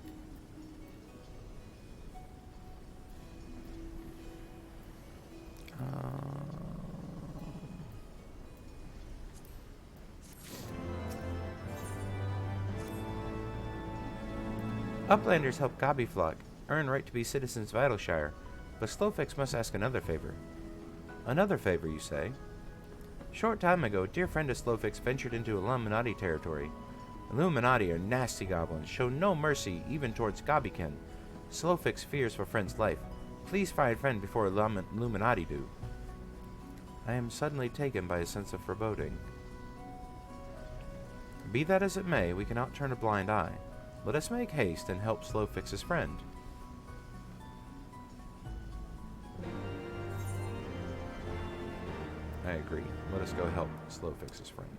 Uplanders help Gobbyflock earn right to be citizens of Idyllshire, but Slowfix must ask another favor. Another favor, you say? Short time ago, dear friend of Slowfix ventured into Illuminati territory. Illuminati are nasty goblins, show no mercy even towards Gobbykin. Slowfix fears for friend's life. Please find friend before Illuminati do. I am suddenly taken by a sense of foreboding. Be that as it may, we cannot turn a blind eye. Let us make haste and help Slowfix's friend. I agree. Let us go help Slowfix's friend.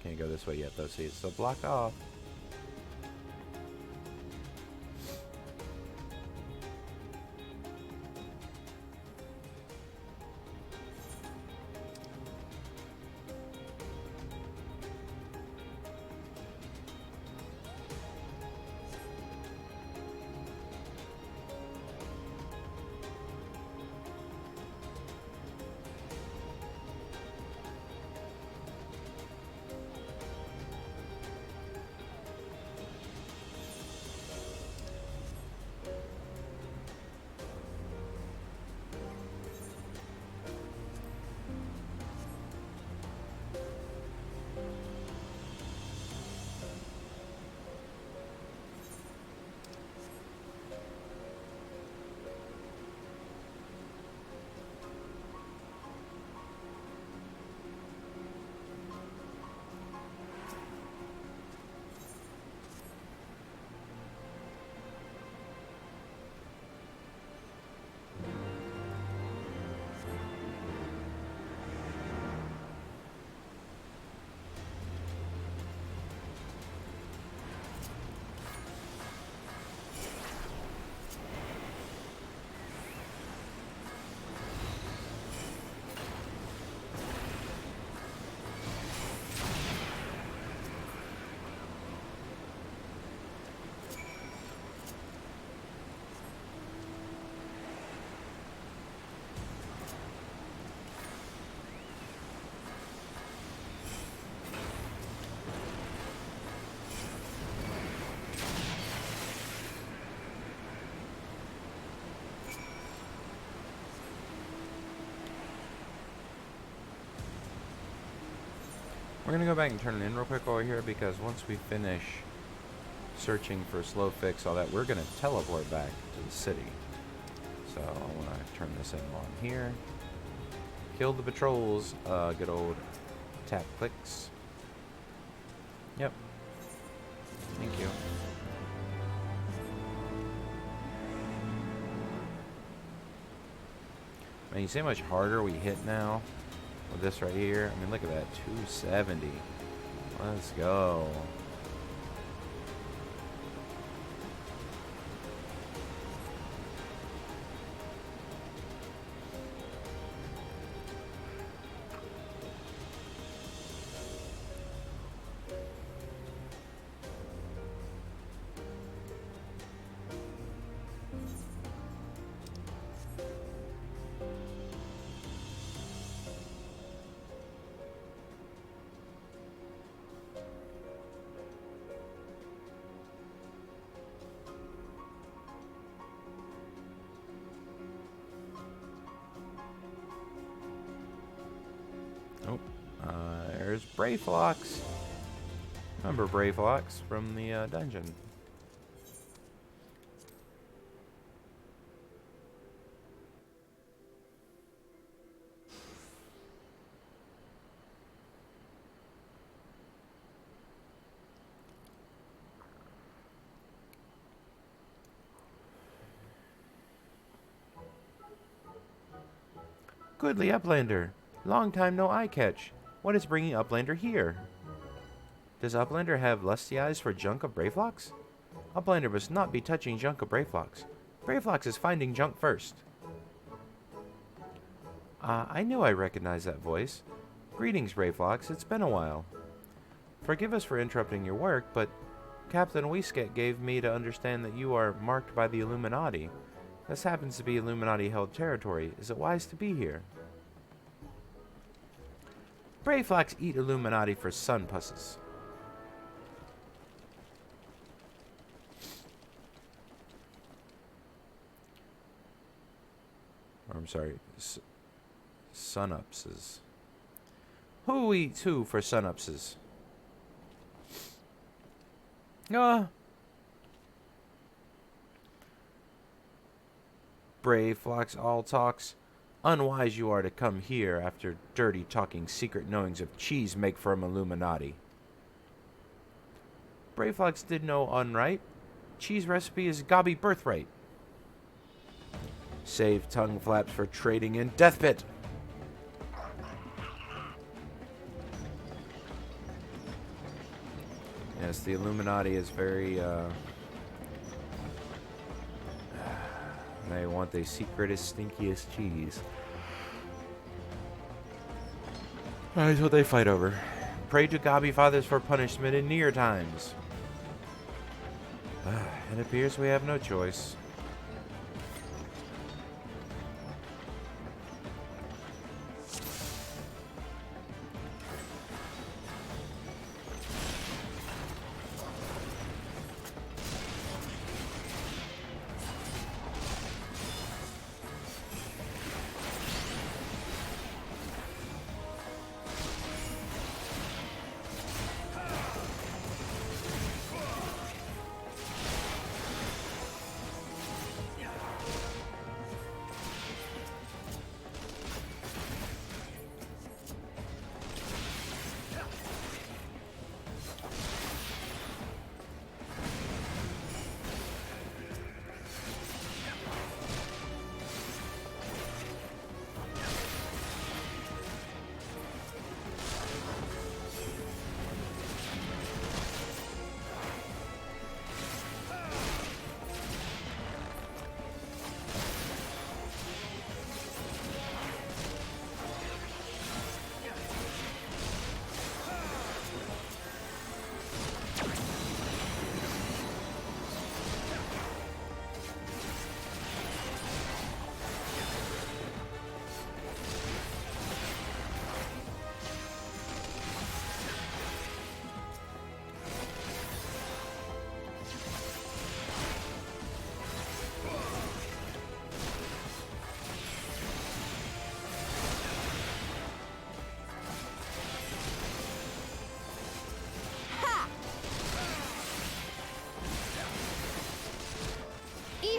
Can't go this way yet, though. See, it's still blocked off. We're gonna go back and turn it in real quick over here because once we finish searching for slow fix, all that, we're gonna teleport back to the city. So I want to turn this in on here. Kill the patrols. Good old tap clicks. Yep. Thank you. Man, you see how much harder we hit now with this right here? I mean, look at that. 270. Let's go. There's Brayflox. Remember Brayflox from the dungeon. Goodly Uplander. Long time no eye catch. What is bringing Uplander here? Does Uplander have lusty eyes for junk of Brayflox? Uplander must not be touching junk of Brayflox. Brayflox is finding junk first. I knew I recognized that voice. Greetings, Brayflox. It's been a while. Forgive us for interrupting your work, but Captain Wiesket gave me to understand that you are marked by the Illuminati. This happens to be Illuminati-held territory. Is it wise to be here? Brayflox eat Illuminati for sun pusses. Or, I'm sorry, sun-upses. Who eats who for sun-upses? Brayflox all talks. Unwise you are to come here after dirty talking secret knowings of cheese make from Illuminati. Brayflox did no unright. Cheese recipe is gobby birthright. Save tongue flaps for trading in Death Pit. Yes, the Illuminati is very, they want the secretest, stinkiest cheese. That's what they fight over. Pray to Gobby Fathers for punishment in near times. It appears we have no choice.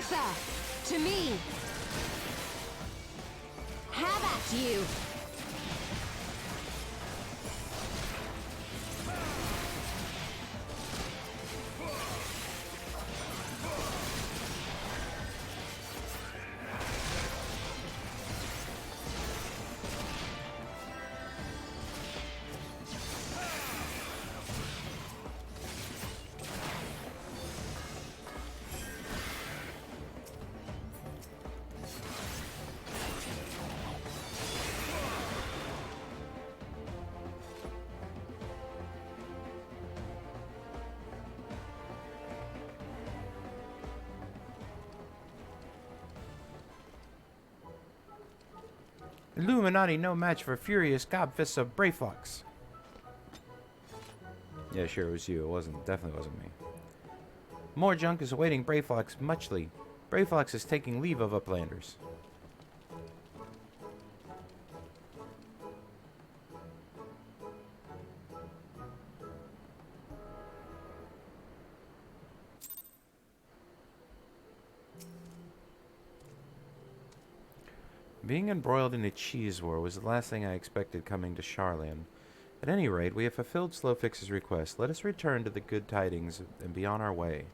Cipher! To me! Have at you! Illuminati no match for furious gobfists of Brayfox. Yeah, sure, it was you. It wasn't. Definitely wasn't me. More junk is awaiting Brayfox muchly. Brayfox is taking leave of Uplanders. Being embroiled in a cheese war was the last thing I expected coming to Sharlyan. At any rate, we have fulfilled Slowfix's request. Let us return to the good tidings and be on our way.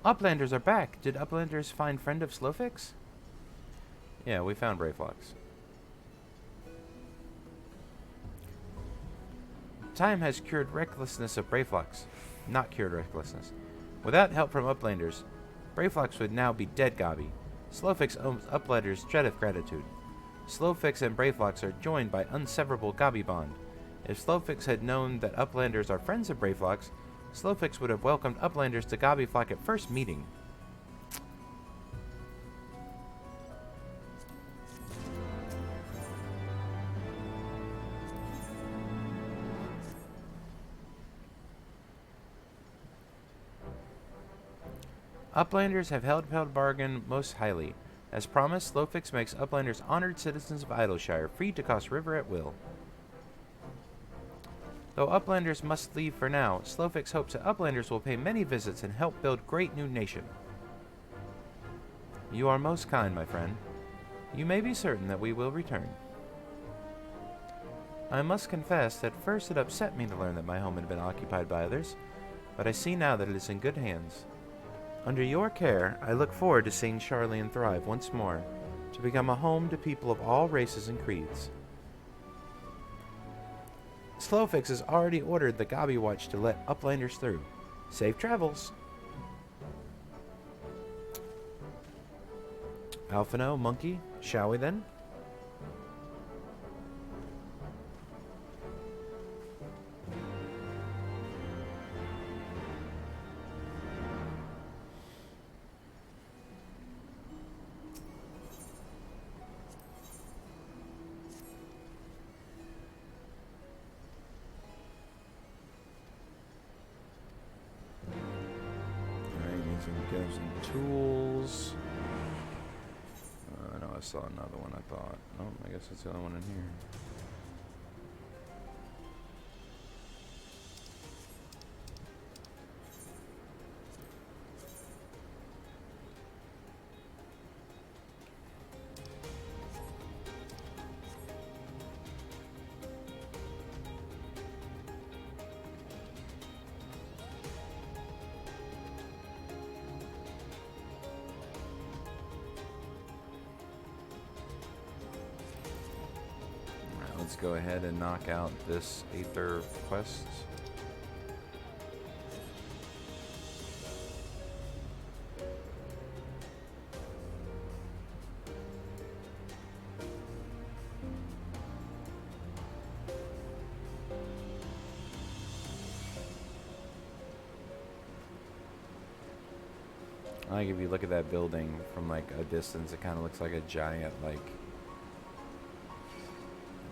Uplanders are back. Did Uplanders find friend of Slowfix? Yeah, we found Brayfox. Time has cured recklessness of Brayfox. Not cured recklessness. Without help from Uplanders, Brayfox would now be dead gobby. Slowfix owes Uplanders debt of gratitude. Slowfix and Brayfox are joined by unseverable gobby bond. If Slowfix had known that Uplanders are friends of Brayfox, Slowfix would have welcomed Uplanders to Gobbyflock at first meeting. Uplanders have held bargain most highly. As promised, Slowfix makes Uplanders honored citizens of Idyllshire, free to cross river at will. Though Uplanders must leave for now, Slowfix hopes that Uplanders will pay many visits and help build great new nation. You are most kind, my friend. You may be certain that we will return. I must confess that at first it upset me to learn that my home had been occupied by others, but I see now that it is in good hands. Under your care, I look forward to seeing Sharlyan thrive once more, to become a home to people of all races and creeds. Slowfix has already ordered the Gobby Watch to let Uplanders through. Safe travels. Alphino, monkey, shall we then? Get some tools. I know I saw another one, I thought. Oh, I guess it's the only one in here. Let's go ahead and knock out this Aether quest. Like if you look at that building from like a distance, it kind of looks like a giant like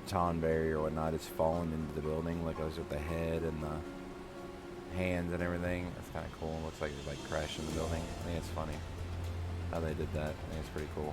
Tonberry or whatnot is falling into the building, like goes with the head and the hands and everything. It's kind of cool. It looks like it's like crashing the building. I think it's funny how they did that. I think it's pretty cool.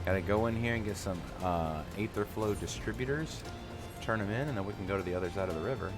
Gotta go in here and get some Aether Flow distributors, turn them in, and then we can go to the other side of the river.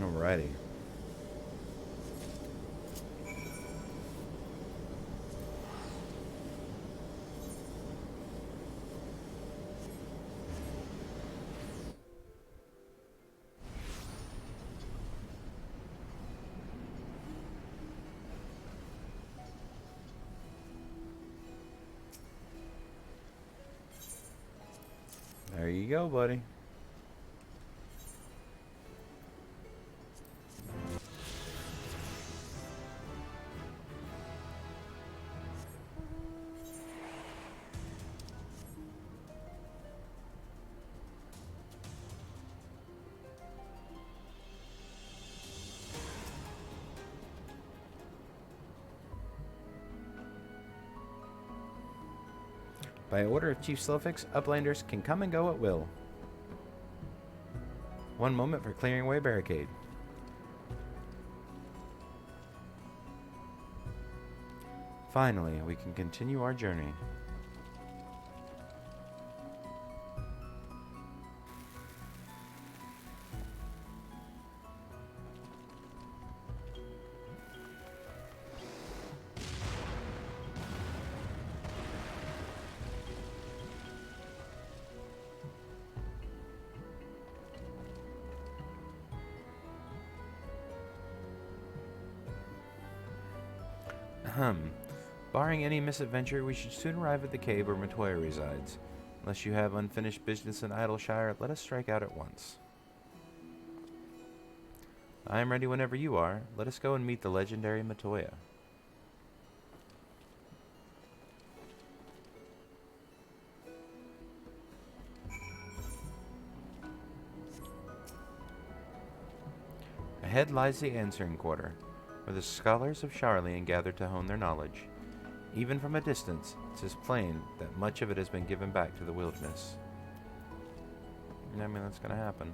Alrighty. There you go, buddy. By order of Chief Slowfix, Uplanders can come and go at will. 1 moment for clearing away barricade. Finally, we can continue our journey. Barring any misadventure, we should soon arrive at the cave where Matoya resides. Unless you have unfinished business in Idyllshire, let us strike out at once. I am ready whenever you are. Let us go and meet the legendary Matoya. Ahead lies the answering quarter, where the scholars of Sharlyan gather to hone their knowledge. Even from a distance, it is plain that much of it has been given back to the wilderness. I mean, that's going to happen.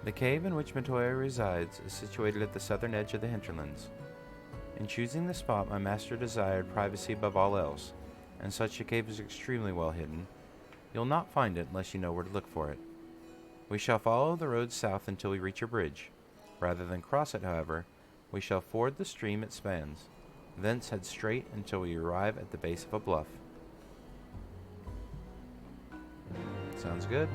The cave in which Matoya resides is situated at the southern edge of the hinterlands. In choosing the spot, my master desired privacy above all else, and such a cave is extremely well hidden. You'll not find it unless you know where to look for it. We shall follow the road south until we reach a bridge. Rather than cross it, however, we shall ford the stream it spans, thence head straight until we arrive at the base of a bluff. Sounds good.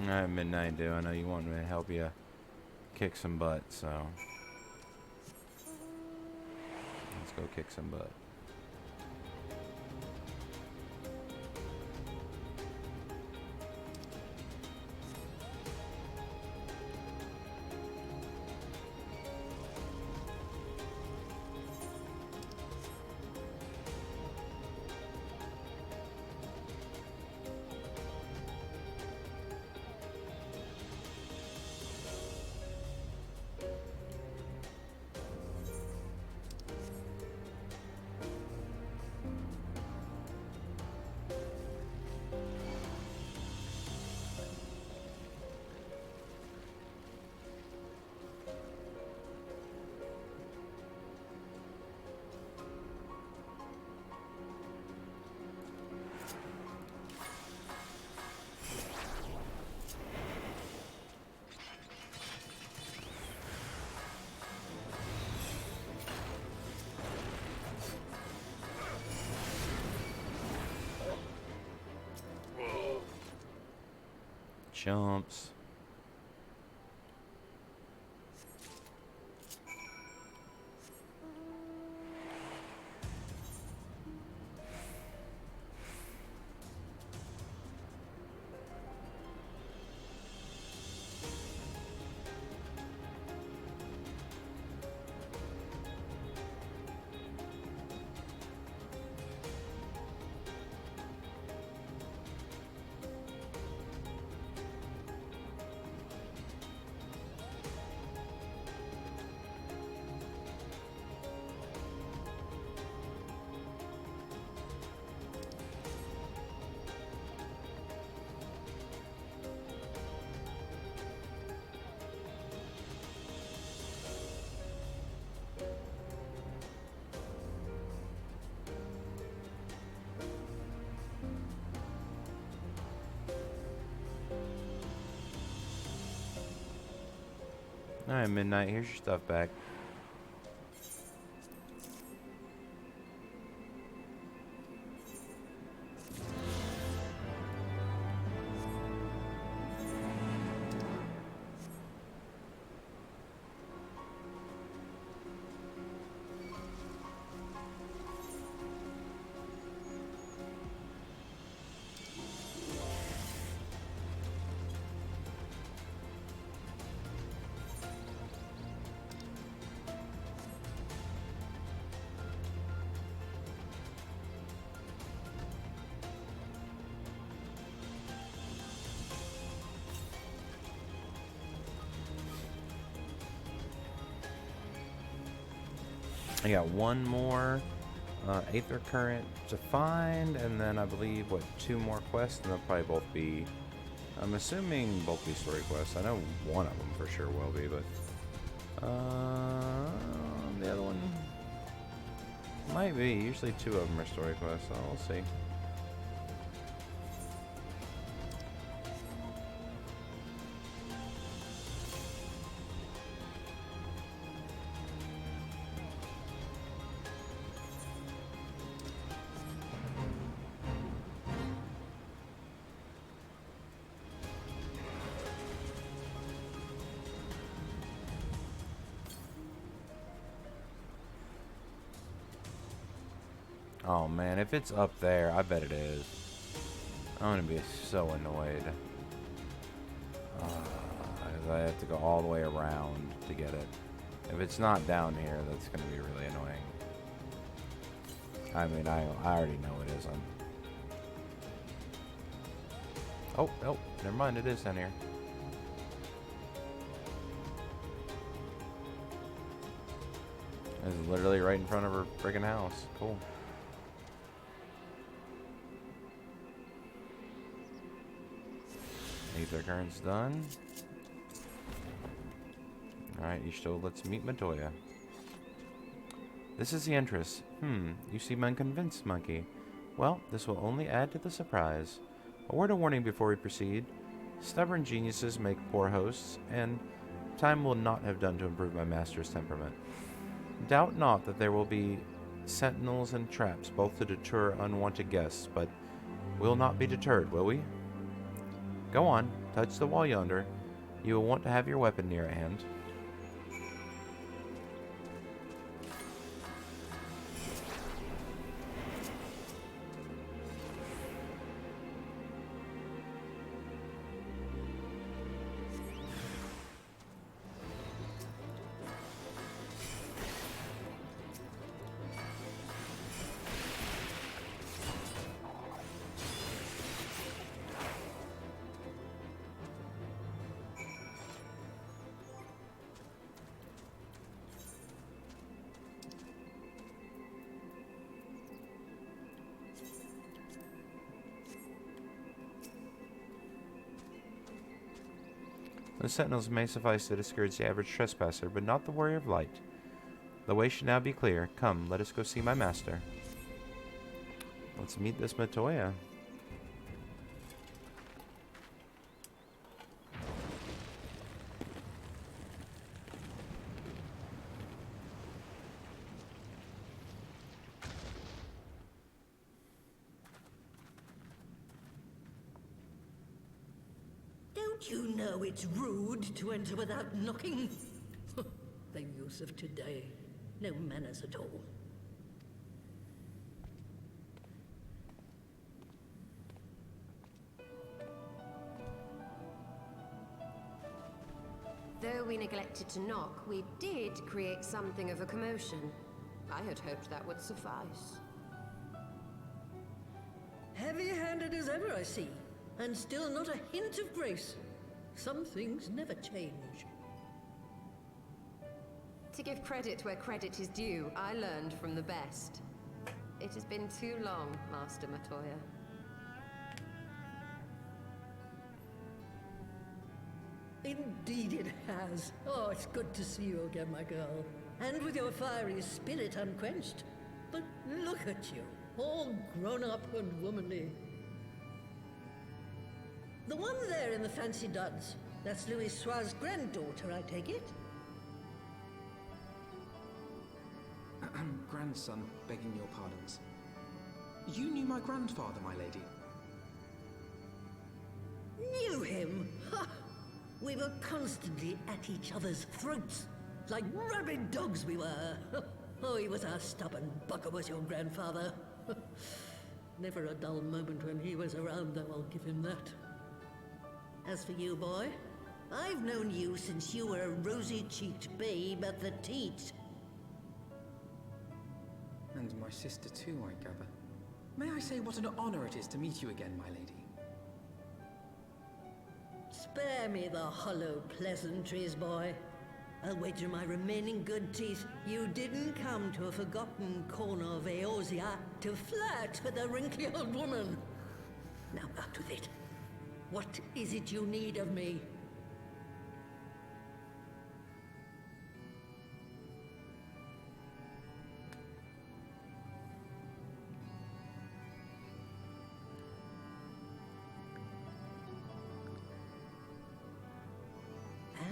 Alright, Midnight Dew, I know you want me to help you kick some butt, so let's go kick some butt. Jumps. Alright, Midnight, here's your stuff back. I got one more Aether Current to find, and then I believe, what, 2 more quests, and they'll probably both be, I'm assuming both be story quests. I know one of them for sure will be, but the other one might be. Usually 2 of them are story quests, so we'll see. Oh man, if it's up there, I bet it is. I'm gonna be so annoyed. I have to go all the way around to get it. If it's not down here, that's gonna be really annoying. I mean, I already know it isn't. Oh, nope, never mind, it is down here. It's literally right in front of her friggin' house. Cool. Aether Current's done. Alright, Ishto, let's meet Matoya. This is the entrance. You seem unconvinced, Monkey. Well, this will only add to the surprise. A word of warning before we proceed. Stubborn geniuses make poor hosts, and time will not have done to improve my master's temperament. Doubt not that there will be sentinels and traps, both to deter unwanted guests, but we'll not be deterred, will we? Go on, touch the wall yonder. You will want to have your weapon near at hand. The sentinels may suffice to discourage the average trespasser, but not the warrior of light. The way should now be clear. Come, let us go see my master. Let's meet this Matoya. Don't you know it's rude to enter without knocking? The youth of today. No manners at all. Though we neglected to knock, we did create something of a commotion. I had hoped that would suffice. Heavy-handed as ever, I see. And still not a hint of grace. Some things never change. To give credit where credit is due, I learned from the best. It has been too long, Master Matoya. Indeed it has. Oh, it's good to see you again, my girl. And with your fiery spirit unquenched. But look at you, all grown up and womanly. The one there in the fancy duds, that's Louis Soir's granddaughter, I take it? grandson, begging your pardons. You knew my grandfather, my lady. Knew him? Ha! We were constantly at each other's throats. Like rabid dogs we were. Oh, he was a stubborn bugger, was your grandfather. Never a dull moment when he was around, though, I'll give him that. As for you, boy, I've known you since you were a rosy-cheeked babe at the teat. And my sister too, I gather. May I say what an honor it is to meet you again, my lady? Spare me the hollow pleasantries, boy. I'll wager my remaining good teeth you didn't come to a forgotten corner of Eorzea to flirt with a wrinkly old woman. Now out with it. What is it you need of me?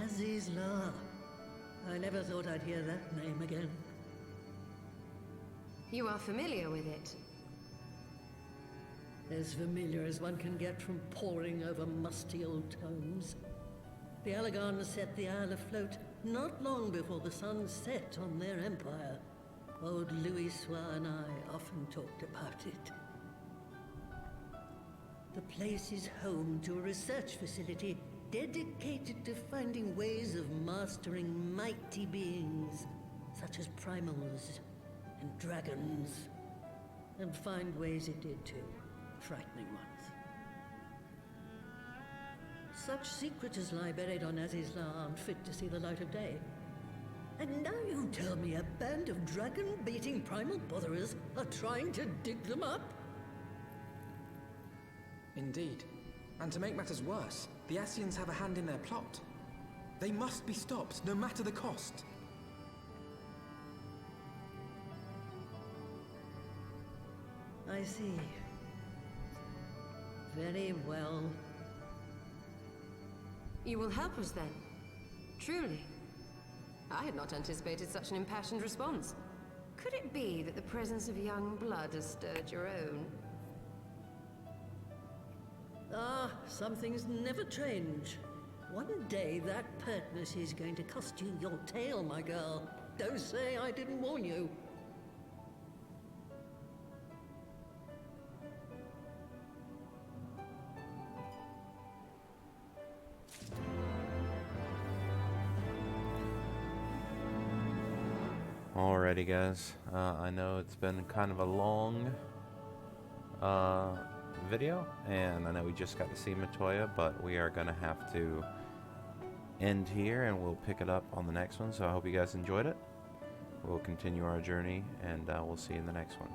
Asys. I never thought I'd hear that name again. You are familiar with it? As familiar as one can get from poring over musty old tomes. The Alagons set the Isle afloat not long before the sun set on their empire. Old Louis Soir and I often talked about it. The place is home to a research facility dedicated to finding ways of mastering mighty beings, such as primals and dragons. And find ways it did too, frightening ones. Such secrets as lie buried on Asys aren't fit to see the light of day. And now you tell me a band of dragon-baiting primal botherers are trying to dig them up? Indeed. And to make matters worse, the Asyans have a hand in their plot. They must be stopped, no matter the cost. I see. Very well. You will help us then? Truly? I had not anticipated such an impassioned response. Could it be that the presence of young blood has stirred your own? Ah, some things never change. One day that pertness is going to cost you your tail, my girl. Don't say I didn't warn you. Alrighty guys, I know it's been kind of a long video, and I know we just got to see Matoya, but we are going to have to end here, and we'll pick it up on the next one. So I hope you guys enjoyed it. We'll continue our journey, and we'll see you in the next one.